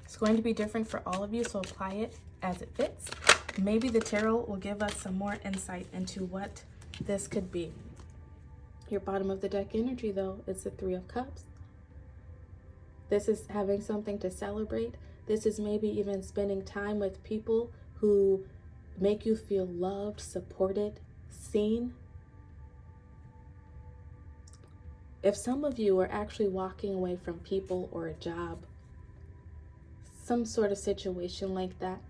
It's going to be different for all of you, so apply it as it fits. Maybe the tarot will give us some more insight into what this could be. Your bottom of the deck energy, though, is the 3 of Cups. This is having something to celebrate. This is maybe even spending time with people who make you feel loved, supported, seen. If some of you are actually walking away from people or a job, some sort of situation like that,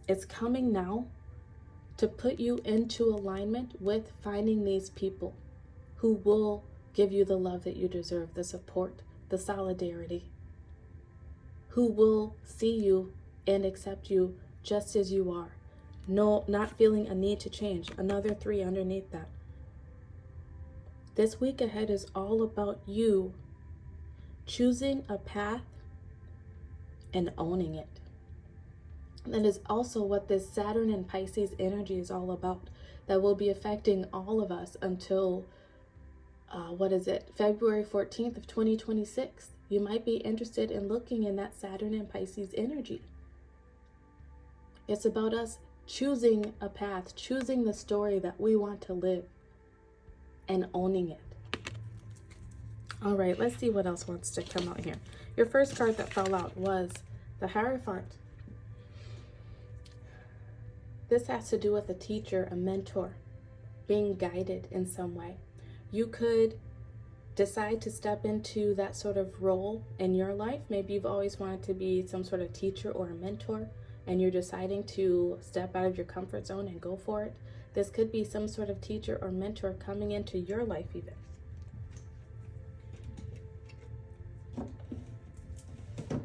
it's coming now to put you into alignment with finding these people who will give you the love that you deserve, the support, the solidarity, who will see you and accept you just as you are. No, not feeling a need to change. Another 3 underneath that. This week ahead is all about you choosing a path and owning it. That is also what this Saturn and Pisces energy is all about. That will be affecting all of us until, February 14th of 2026. You might be interested in looking in that Saturn and Pisces energy. It's about us choosing a path, choosing the story that we want to live, and owning it. All right, let's see what else wants to come out here. Your first card that fell out was the Hierophant. This has to do with a teacher, a mentor, being guided in some way. You could decide to step into that sort of role in your life. Maybe you've always wanted to be some sort of teacher or a mentor, and you're deciding to step out of your comfort zone and go for it. This could be some sort of teacher or mentor coming into your life even. I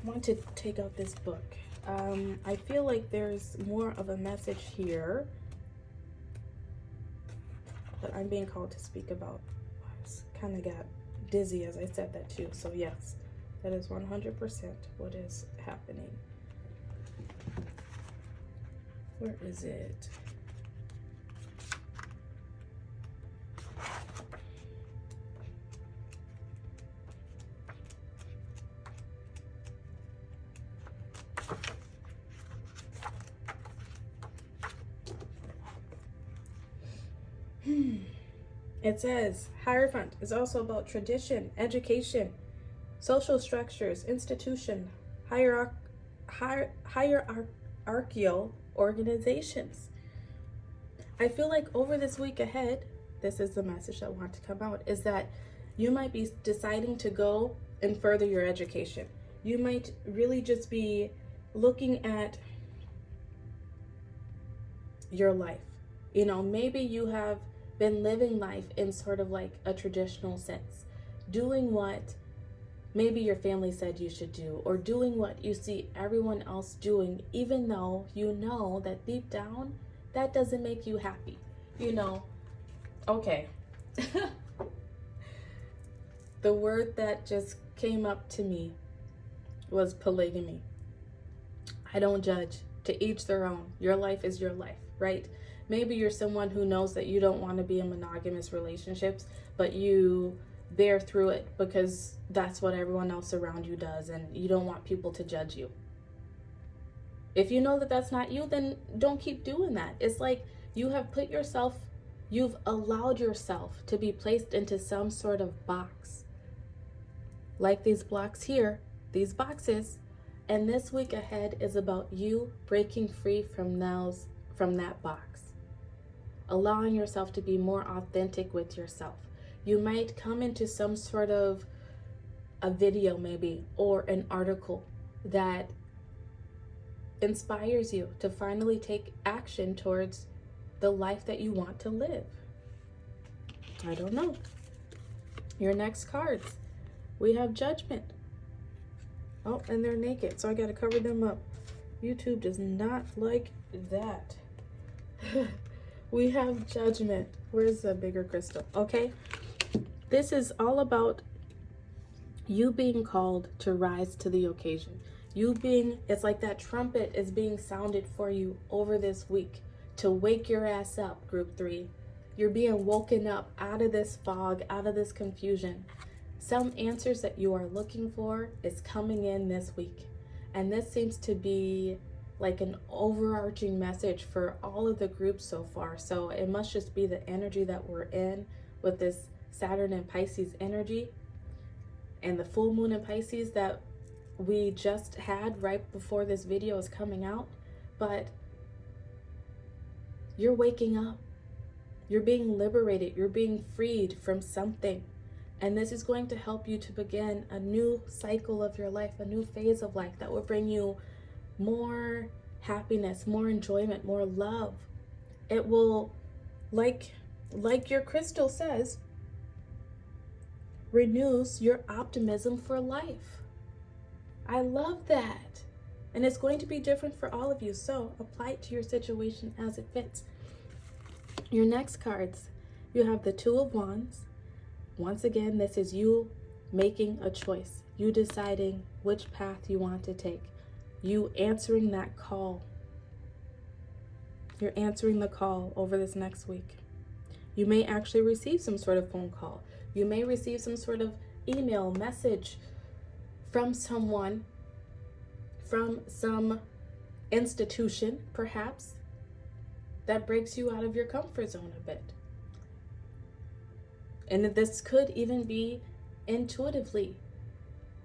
want to take out this book. I feel like there's more of a message here that I'm being called to speak about. I kind of got dizzy as I said that too. So yes, that is 100% what is happening. Where is it? It says Hierophant is also about tradition, education, social structures, institution, hierarchical organizations. I feel like over this week ahead, this is the message that I want to come out, is that you might be deciding to go and further your education. You might really just be looking at your life. You know, maybe you have been living life in sort of like a traditional sense, doing what maybe your family said you should do, or doing what you see everyone else doing, even though you know that deep down, that doesn't make you happy. You know, okay. The word that just came up to me was polygamy. I don't judge. To each their own. Your life is your life, right? Maybe you're someone who knows that you don't want to be in monogamous relationships, but you bear through it because that's what everyone else around you does, and you don't want people to judge you. If you know that that's not you, then don't keep doing that. It's like you've allowed yourself to be placed into some sort of box. Like these blocks here, these boxes. And this week ahead is about you breaking free from that box. Allowing yourself to be more authentic with yourself. You might come into some sort of a video maybe, or an article that inspires you to finally take action towards the life that you want to live. I don't know. Your next cards. We have Judgment. Oh, and they're naked, so I gotta cover them up. YouTube does not like that. We have Judgment. Where's the bigger crystal? Okay. This is all about you being called to rise to the occasion. It's like that trumpet is being sounded for you over this week to wake your ass up, group 3. You're being woken up out of this fog, out of this confusion. Some answers that you are looking for is coming in this week. And this seems to be like an overarching message for all of the groups so far. So it must just be the energy that we're in with this Saturn and Pisces energy and the full moon in Pisces that we just had right before this video is coming out. But you're waking up. You're being liberated. You're being freed from something. And this is going to help you to begin a new cycle of your life, a new phase of life that will bring you more happiness, more enjoyment, more love. It will, like your crystal says, renews your optimism for life. I love that. And it's going to be different for all of you. So apply it to your situation as it fits. Your next cards, you have the Two of Wands. Once again, this is you making a choice. You deciding which path you want to take. You answering that call. You're answering the call over this next week. You may actually receive some sort of phone call. You may receive some sort of email, message from someone, from some institution, perhaps, that breaks you out of your comfort zone a bit. And this could even be intuitively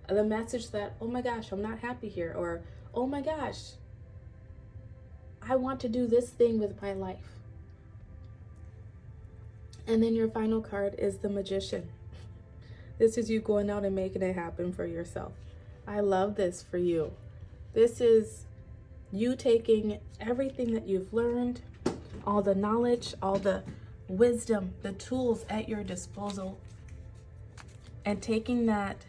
the message that, oh my gosh, I'm not happy here, or oh my gosh, I want to do this thing with my life. And then your final card is the Magician. This is you going out and making it happen for yourself. I love this for you. This is you taking everything that you've learned, all the knowledge, all the wisdom, the tools at your disposal, and taking that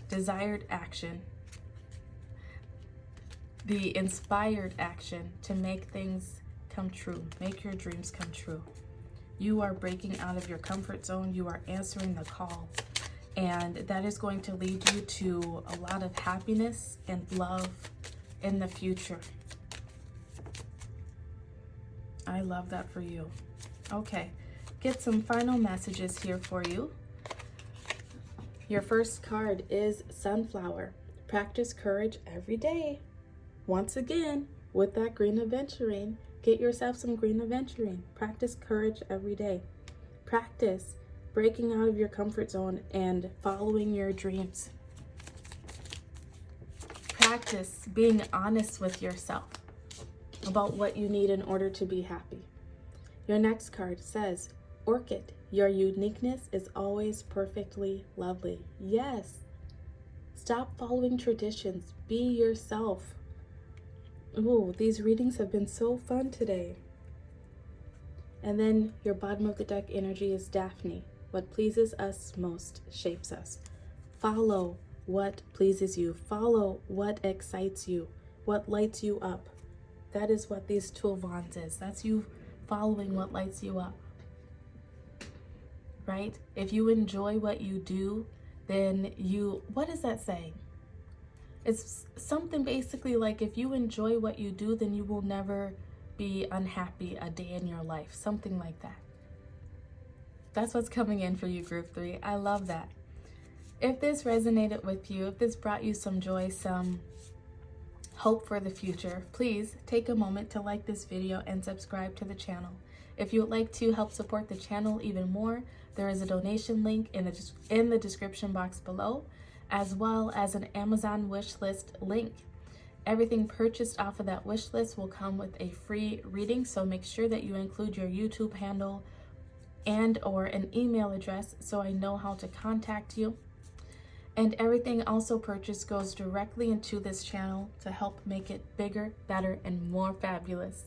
desired action, the inspired action to make things come true, make your dreams come true. You are breaking out of your comfort zone. You are answering the call. And that is going to lead you to a lot of happiness and love in the future. I love that for you. Okay, get some final messages here for you. Your first card is Sunflower. Practice courage every day. Once again, with that green aventurine, Get yourself some green adventuring. Practice courage every day. Practice breaking out of your comfort zone and following your dreams. Practice being honest with yourself about what you need in order to be happy. Your next card says, Orchid, your uniqueness is always perfectly lovely. Yes. Stop following traditions. Be yourself. Ooh, these readings have been so fun today. And then your bottom of the deck energy is Daphne. What pleases us most shapes us. Follow what pleases you. Follow what excites you, what lights you up. That is what these Two of Wands is. That's you following what lights you up, right? If you enjoy what you do, then what does that say? It's something basically like, if you enjoy what you do, then you will never be unhappy a day in your life. Something like that. That's what's coming in for you, Group 3. I love that. If this resonated with you, if this brought you some joy, some hope for the future, please take a moment to like this video and subscribe to the channel. If you would like to help support the channel even more, there is a donation link in the description box below, as well as an Amazon wish list link. Everything purchased off of that wish list will come with a free reading, so make sure that you include your YouTube handle and or an email address so I know how to contact you. And everything also purchased goes directly into this channel to help make it bigger, better, and more fabulous.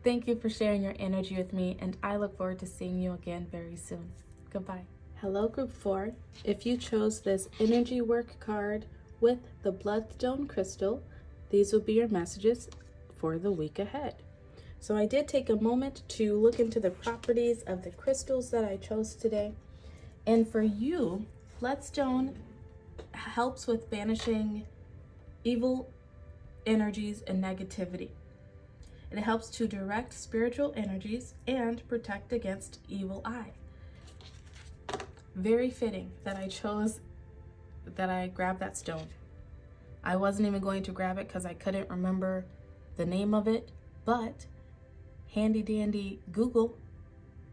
Thank you for sharing your energy with me, and I look forward to seeing you again very soon. Goodbye. Hello, Group 4. If you chose this energy work card with the bloodstone crystal, these will be your messages for the week ahead. So I did take a moment to look into the properties of the crystals that I chose today. And for you, bloodstone helps with banishing evil energies and negativity. It helps to direct spiritual energies and protect against evil eye. Very fitting that I grabbed that stone. I wasn't even going to grab it because I couldn't remember the name of it, but handy dandy Google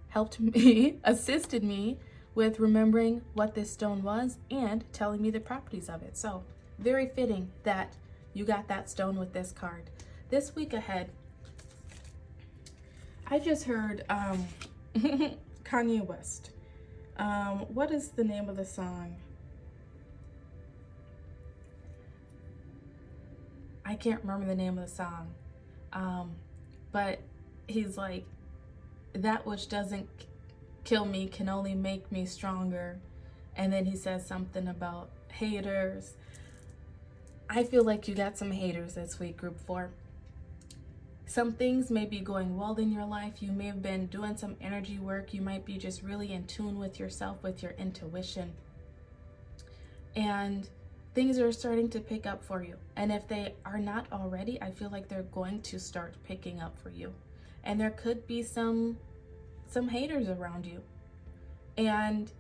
helped me, assisted me with remembering what this stone was and telling me the properties of it. So very fitting that you got that stone with this card. This week ahead, I just heard Kanye West. What is the name of the song? I can't remember the name of the song. But he's like, that which doesn't kill me can only make me stronger. And then he says something about haters. I feel like you got some haters this week, Group 4. Some things may be going well in your life. You may have been doing some energy work. You might be just really in tune with yourself, with your intuition. And things are starting to pick up for you. And if they are not already, I feel like they're going to start picking up for you. And there could be some haters around you. And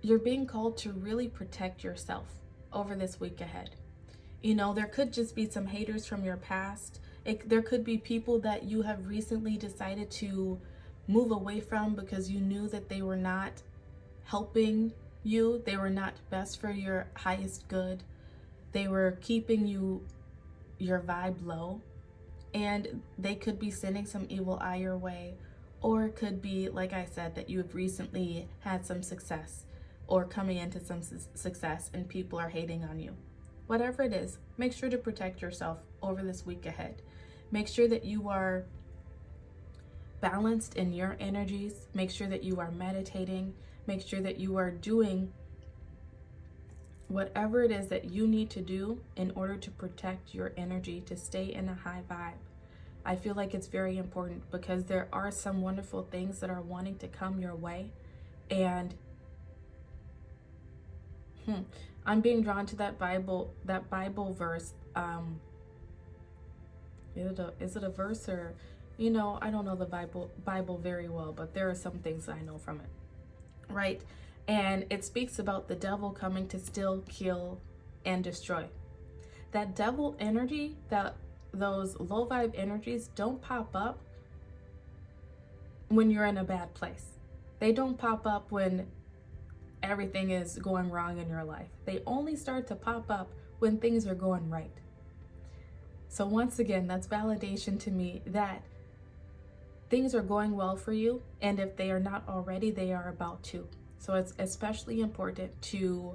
you're being called to really protect yourself over this week ahead. You know, there could just be some haters from your past. There could be people that you have recently decided to move away from because you knew that they were not helping you. They were not best for your highest good. They were keeping your vibe low. And they could be sending some evil eye your way. Or it could be, like I said, that you have recently had some success or coming into some success and people are hating on you. Whatever it is, make sure to protect yourself over this week ahead. Make sure that you are balanced in your energies. Make sure that you are meditating. Make sure that you are doing whatever it is that you need to do in order to protect your energy, to stay in a high vibe. I feel like it's very important because there are some wonderful things that are wanting to come your way. And I'm being drawn to that Bible verse. Is it a verse or, I don't know the Bible very well, but there are some things I know from it, right? And it speaks about the devil coming to steal, kill, and destroy. That devil energy that those low vibe energies don't pop up when you're in a bad place. They don't pop up when everything is going wrong in your life. They only start to pop up when things are going right. So once again, that's validation to me that things are going well for you, and if they are not already, they are about to. So it's especially important to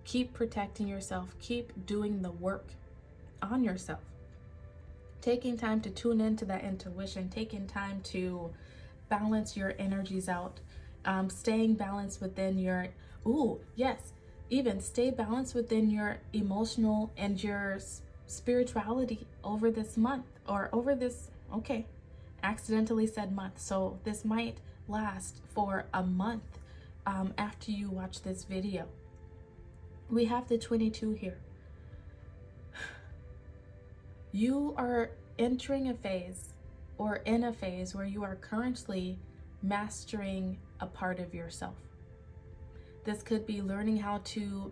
keep protecting yourself, keep doing the work on yourself. Taking time to tune into that intuition, taking time to balance your energies out, staying balanced within your, even stay balanced within your emotional and your spirituality over this month, or over this, accidentally said month. So this might last for a month after you watch this video. We have the 22 here. You are entering a phase, or in a phase, where you are currently mastering a part of yourself. This could be learning how to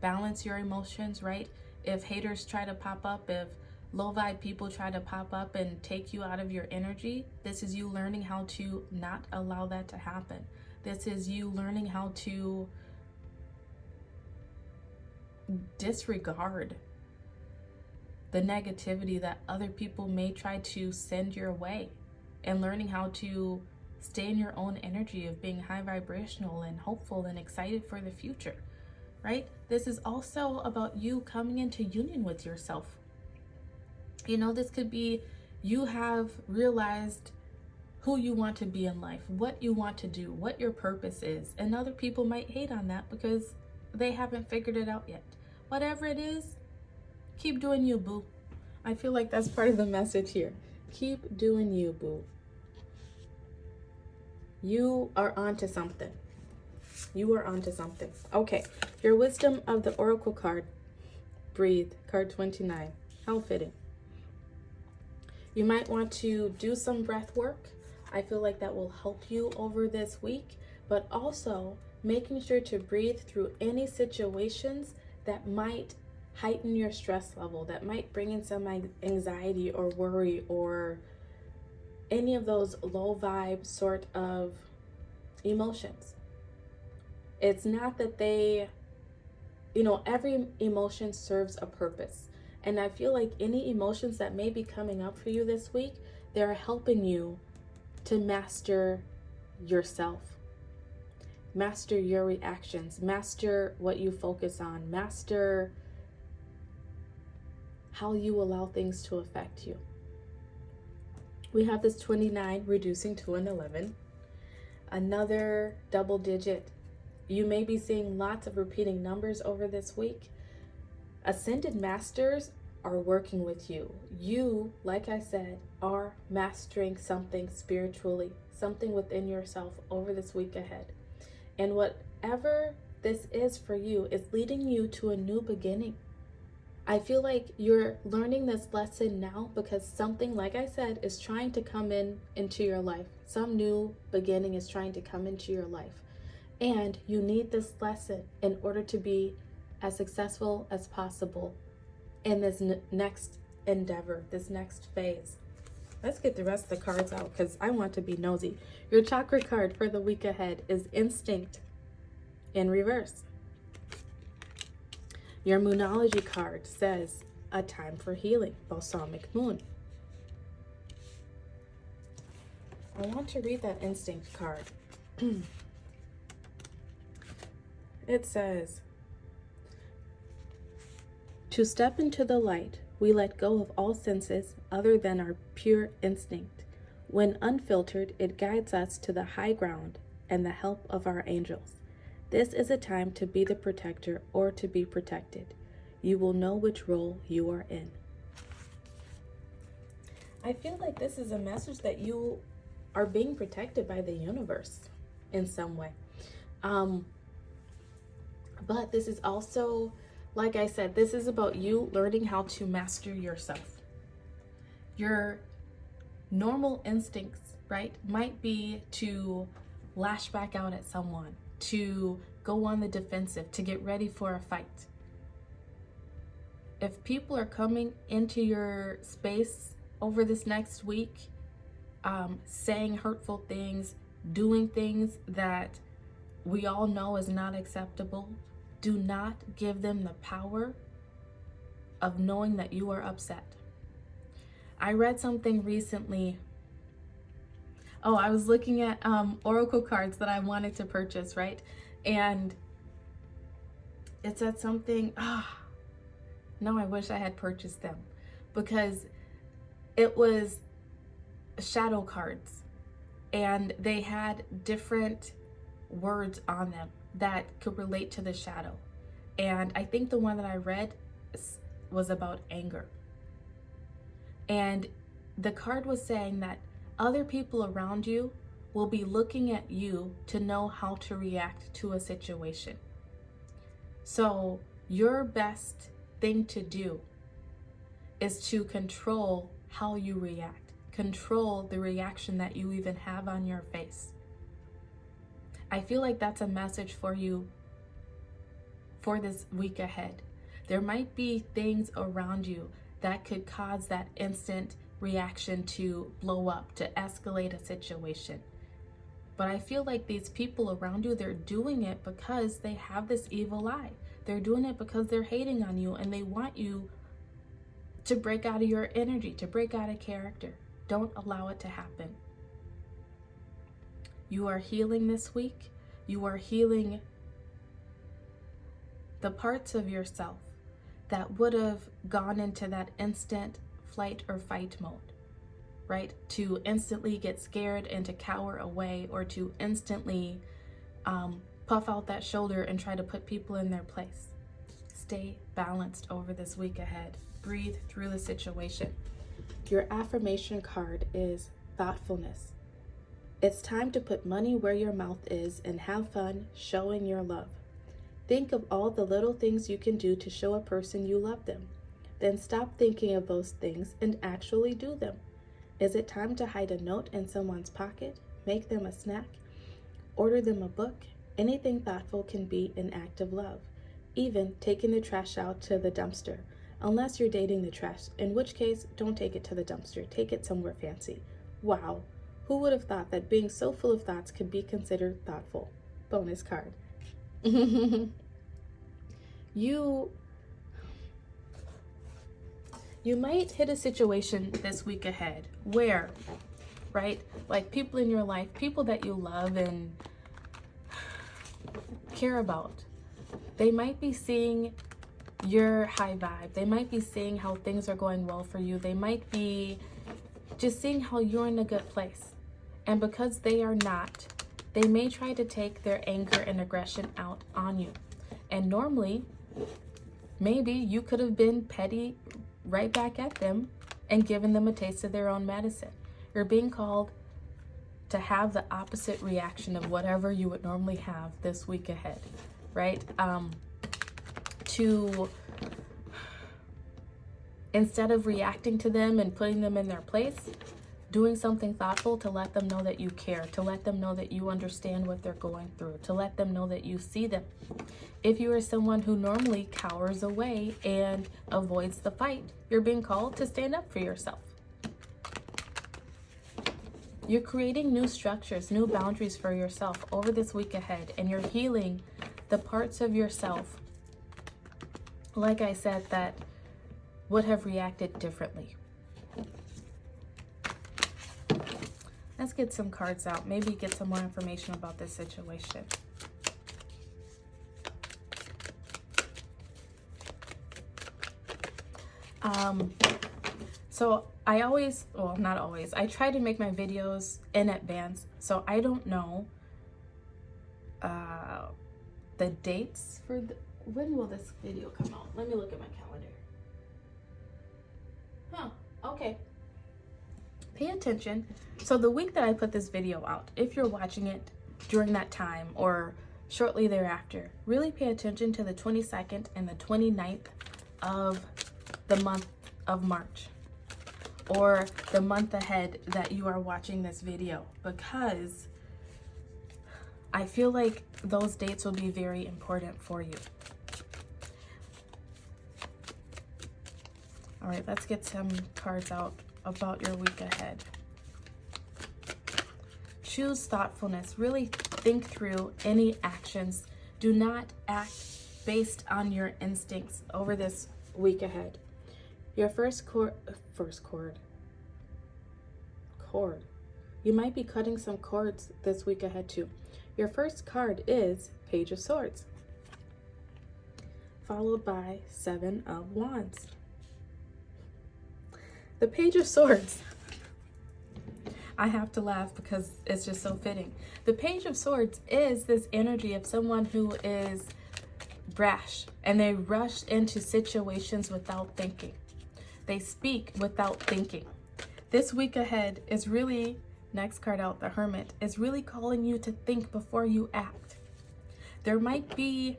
balance your emotions, right? If haters try to pop up, if low vibe people try to pop up and take you out of your energy, this is you learning how to not allow that to happen. This is you learning how to disregard the negativity that other people may try to send your way, and learning how to stay in your own energy of being high vibrational and hopeful and excited for the future, right? This is also about you coming into union with yourself. This could be you have realized who you want to be in life, what you want to do, what your purpose is, and other people might hate on that because they haven't figured it out yet. Whatever it is, keep doing you, boo. I feel like that's part of the message here. Keep doing you, boo. You are onto something. You are onto something. Okay, your wisdom of the oracle card. Breathe, card 29. How fitting. You might want to do some breath work. I feel like that will help you over this week, but also making sure to breathe through any situations that might heighten your stress level, that might bring in some anxiety or worry or any of those low vibe sort of emotions. It's not that they, every emotion serves a purpose. And I feel like any emotions that may be coming up for you this week, they're helping you to master yourself, master your reactions, master what you focus on, master how you allow things to affect you. We have this 29 reducing to an 11, another double digit. You may be seeing lots of repeating numbers over this week. Ascended masters are working with you. You, like I said, are mastering something spiritually, something within yourself over this week ahead. And whatever this is for you is leading you to a new beginning. I feel like you're learning this lesson now because something, like I said, is trying to come into your life. Some new beginning is trying to come into your life. And you need this lesson in order to be as successful as possible in this next endeavor, this next phase. Let's get the rest of the cards out because I want to be nosy. Your chakra card for the week ahead is Instinct in reverse. Your Moonology card says A Time for Healing, Balsamic Moon. I want to read that Instinct card. It says, to step into the light, we let go of all senses other than our pure instinct. When unfiltered, it guides us to the high ground and the help of our angels. This is a time to be the protector or to be protected. You will know which role you are in. I feel like this is a message that you are being protected by the universe in some way. But this is also, like I said, this is about you learning how to master yourself. Your normal instincts, right, might be to lash back out at someone, to go on the defensive, to get ready for a fight. if people are coming into your space over this next week, saying hurtful things, doing things that we all know is not acceptable, do not give them the power of knowing that you are upset. I read something recently. Oh, I was looking at oracle cards that I wanted to purchase, right? And it said something, no, I wish I had purchased them, because it was shadow cards and they had different words on them that could relate to the shadow. And I think the one that I read was about anger. And the card was saying that other people around you will be looking at you to know how to react to a situation. So your best thing to do is to control how you react, control the reaction that you even have on your face. I feel like that's a message for you for this week ahead. There might be things around you that could cause that instant reaction to blow up, to escalate a situation. But I feel like these people around you, they're doing it because they have this evil eye. They're doing it because they're hating on you and they want you to break out of your energy, to break out of character. Don't allow it to happen. You are healing this week. You are healing the parts of yourself that would have gone into that instant flight or fight mode, right? To instantly get scared and to cower away, or to instantly puff out that shoulder and try to put people in their place. Stay balanced over this week ahead. Breathe through the situation. Your affirmation card is thoughtfulness. It's time to put money where your mouth is and have fun showing your love. Think of all the little things you can do to show a person you love them. Then stop thinking of those things and actually do them. Is it time to hide a note in someone's pocket, make them a snack, order them a book? Anything thoughtful can be an act of love. Even taking the trash out to the dumpster, unless you're dating the trash, in which case, don't take it to the dumpster, take it somewhere fancy. Wow, who would have thought that being so full of thoughts could be considered thoughtful? Bonus card. You might hit a situation this week ahead where, right, like people in your life, people that you love and care about, they might be seeing your high vibe. They might be seeing how things are going well for you. They might be just seeing how you're in a good place. And because they are not, they may try to take their anger and aggression out on you. And normally, maybe you could have been petty right back at them and given them a taste of their own medicine. You're being called to have the opposite reaction of whatever you would normally have this week ahead, right? To, instead of reacting to them and putting them in their place, doing something thoughtful to let them know that you care, to let them know that you understand what they're going through, to let them know that you see them. If you are someone who normally cowers away and avoids the fight, you're being called to stand up for yourself. You're creating new structures, new boundaries for yourself over this week ahead, and you're healing the parts of yourself, like I said, that would have reacted differently. Let's get some cards out, maybe get some more information about this situation. So I always, well, not always, I try to make my videos in advance, so I don't know the dates for when will this video come out? Let me look at my calendar. Okay. Pay attention. So the week that I put this video out, if you're watching it during that time or shortly thereafter, really pay attention to the 22nd and the 29th of the month of March, or the month ahead that you are watching this video, because I feel like those dates will be very important for you. All right, let's get some cards out about your week ahead. Choose thoughtfulness. Really think through any actions. Do not act based on your instincts over this week ahead. Your first chord. You might be cutting some cords this week ahead too. Your first card is Page of Swords, followed by Seven of Wands. The Page of Swords. I have to laugh because it's just so fitting. The Page of Swords is this energy of someone who is brash and they rush into situations without thinking. They speak without thinking. This week ahead is really, next card out, the Hermit, is really calling you to think before you act. There might be,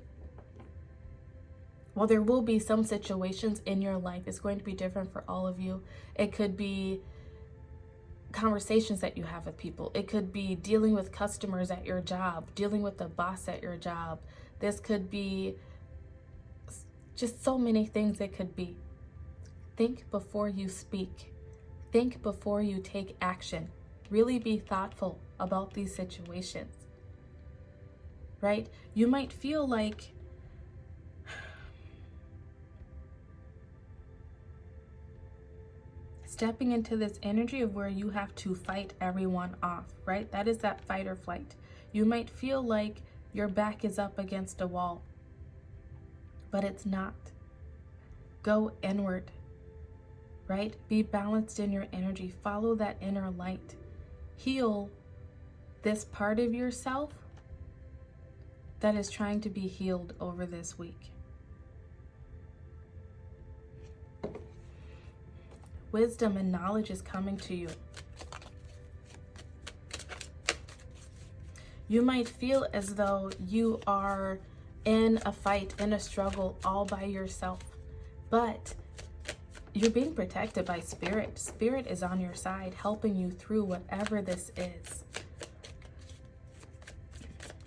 well, there will be some situations in your life. It's going to be different for all of you. It could be conversations that you have with people. It could be dealing with customers at your job, dealing with the boss at your job. This could be just so many things it could be. Think before you speak. Think before you take action. Really be thoughtful about these situations, right? You might feel like stepping into this energy of where you have to fight everyone off, right? That is that fight or flight. You might feel like your back is up against a wall, but it's not. Go inward, right? Be balanced in your energy. Follow that inner light. Heal this part of yourself that is trying to be healed over this week. Wisdom and knowledge is coming to you. You might feel as though you are in a fight, in a struggle, all by yourself, but you're being protected by Spirit. Spirit is on your side, helping you through whatever this is.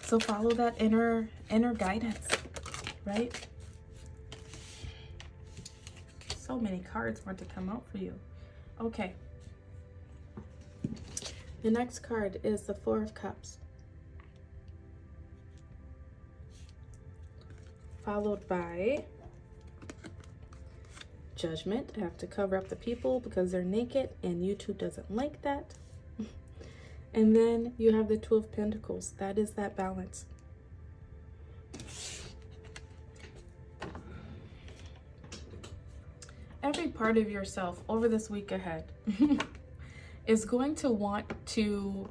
So follow that inner guidance, right? So many cards want to come out for you. Okay. The next card is the Four of Cups, followed by Judgment. I have to cover up the people because they're naked and YouTube doesn't like that. And then you have the Two of Pentacles. That is that balance. Every part of yourself over this week ahead is going to want to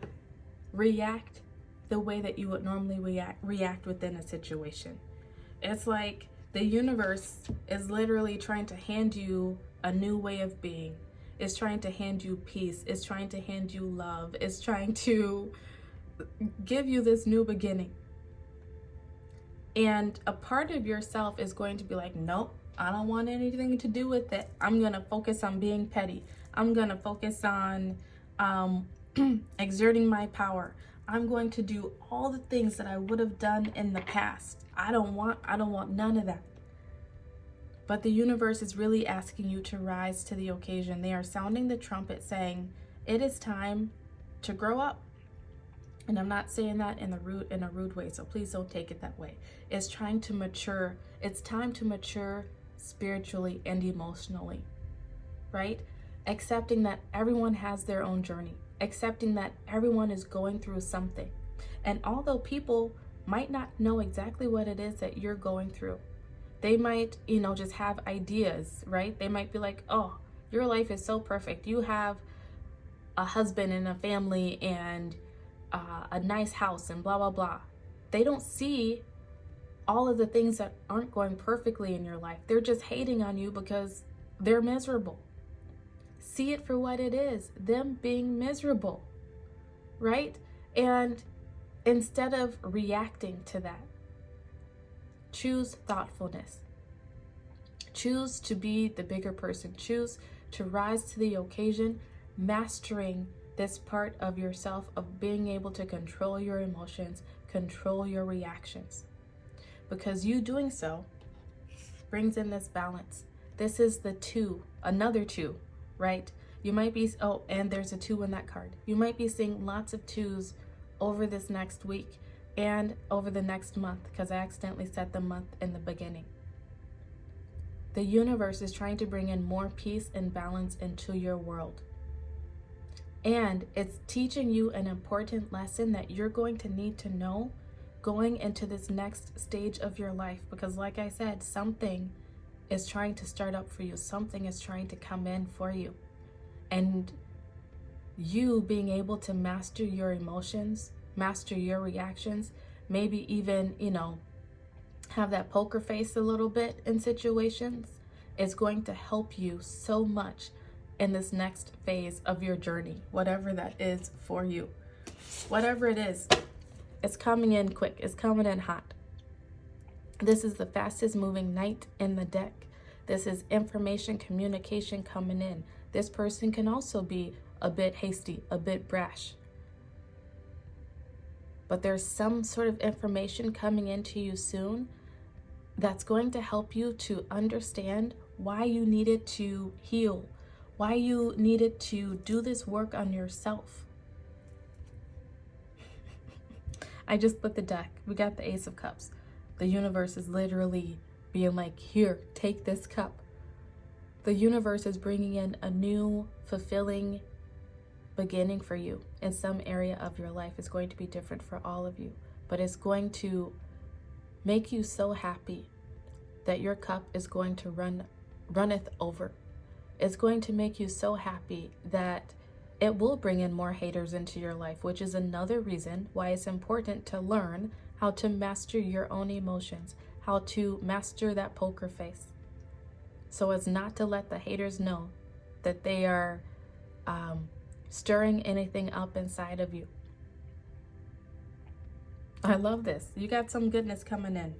react the way that you would normally react within a situation. It's like the universe is literally trying to hand you a new way of being. It's trying to hand you peace. It's trying to hand you love. It's trying to give you this new beginning. And a part of yourself is going to be like, nope, I don't want anything to do with it. I'm going to focus on being petty. I'm going to focus on exerting my power. I'm going to do all the things that I would have done in the past. I don't want none of that. But the universe is really asking you to rise to the occasion. They are sounding the trumpet saying, it is time to grow up. And I'm not saying that in a rude way, so please don't take it that way. It's trying to mature. It's time to mature spiritually and emotionally, right? Accepting that everyone has their own journey. Accepting that everyone is going through something. And although people might not know exactly what it is that you're going through, they might, just have ideas, right? They might be like, oh, your life is so perfect. You have a husband and a family and a nice house and blah, blah, blah. They don't see all of the things that aren't going perfectly in your life. They're just hating on you because they're miserable. See it for what it is, them being miserable, right? And instead of reacting to that, choose thoughtfulness. Choose to be the bigger person. Choose to rise to the occasion, mastering this part of yourself of being able to control your emotions, control your reactions. Because you doing so brings in this balance. This is the 2, another 2, right? You might be, oh, and there's a 2 in that card. You might be seeing lots of 2s over this next week and over the next month, because I accidentally set the month in the beginning. The universe is trying to bring in more peace and balance into your world. And it's teaching you an important lesson that you're going to need to know going into this next stage of your life. Because like I said, something is trying to start up for you. Something is trying to come in for you. And you being able to master your emotions, master your reactions, maybe even, have that poker face a little bit in situations, is going to help you so much in this next phase of your journey, whatever that is for you. Whatever it is, it's coming in quick, it's coming in hot. This is the fastest moving knight in the deck. This is information, communication coming in. This person can also be a bit hasty, a bit brash. But there's some sort of information coming into you soon that's going to help you to understand why you needed to heal, why you needed to do this work on yourself. I just split the deck. We got the Ace of Cups. The universe is literally being like, here, take this cup. The universe is bringing in a new, fulfilling beginning for you in some area of your life. It's going to be different for all of you, but it's going to make you so happy that your cup is going to runneth over. It's going to make you so happy that it will bring in more haters into your life, which is another reason why it's important to learn how to master your own emotions, how to master that poker face, so as not to let the haters know that they are stirring anything up inside of you. I love this. You got some goodness coming in.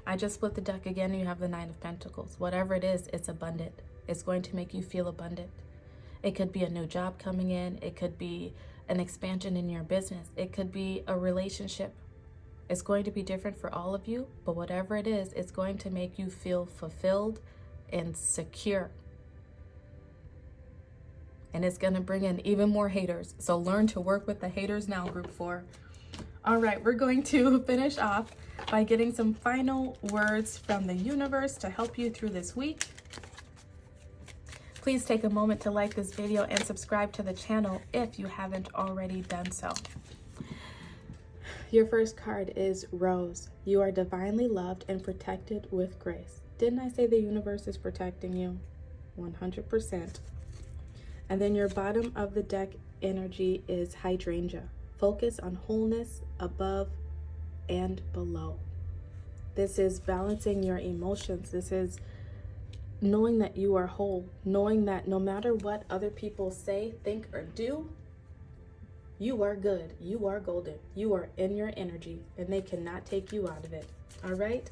I just split the deck again and you have the 9 of Pentacles. Whatever it is, it's abundant. It's going to make you feel abundant. It could be a new job coming in. It could be an expansion in your business. It could be a relationship. It's going to be different for all of you, but whatever it is, it's going to make you feel fulfilled and secure. And it's going to bring in even more haters. So learn to work with the haters now, group 4. All right, we're going to finish off by getting some final words from the universe to help you through this week. Please take a moment to like this video and subscribe to the channel if you haven't already done so. Your first card is Rose. You are divinely loved and protected with grace. Didn't I say the universe is protecting you? 100%. And then your bottom of the deck energy is Hydrangea. Focus on wholeness above and below. This is balancing your emotions. This is knowing that you are whole, knowing that no matter what other people say, think, or do, you are good, you are golden, you are in your energy, and they cannot take you out of it. All right?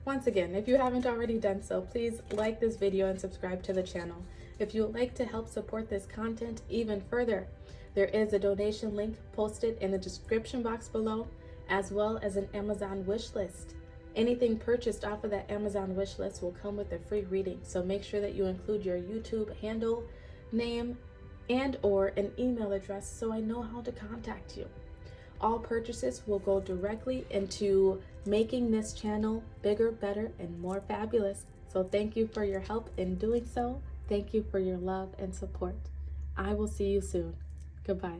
Once again, if you haven't already done so, please like this video and subscribe to the channel. If you would like to help support this content even further, there is a donation link posted in the description box below, as well as an Amazon wish list. Anything purchased off of that Amazon wish list will come with a free reading, so make sure that you include your YouTube handle, name, and or an email address so I know how to contact you. All purchases will go directly into making this channel bigger, better, and more fabulous. So thank you for your help in doing so. Thank you for your love and support. I will see you soon. Goodbye.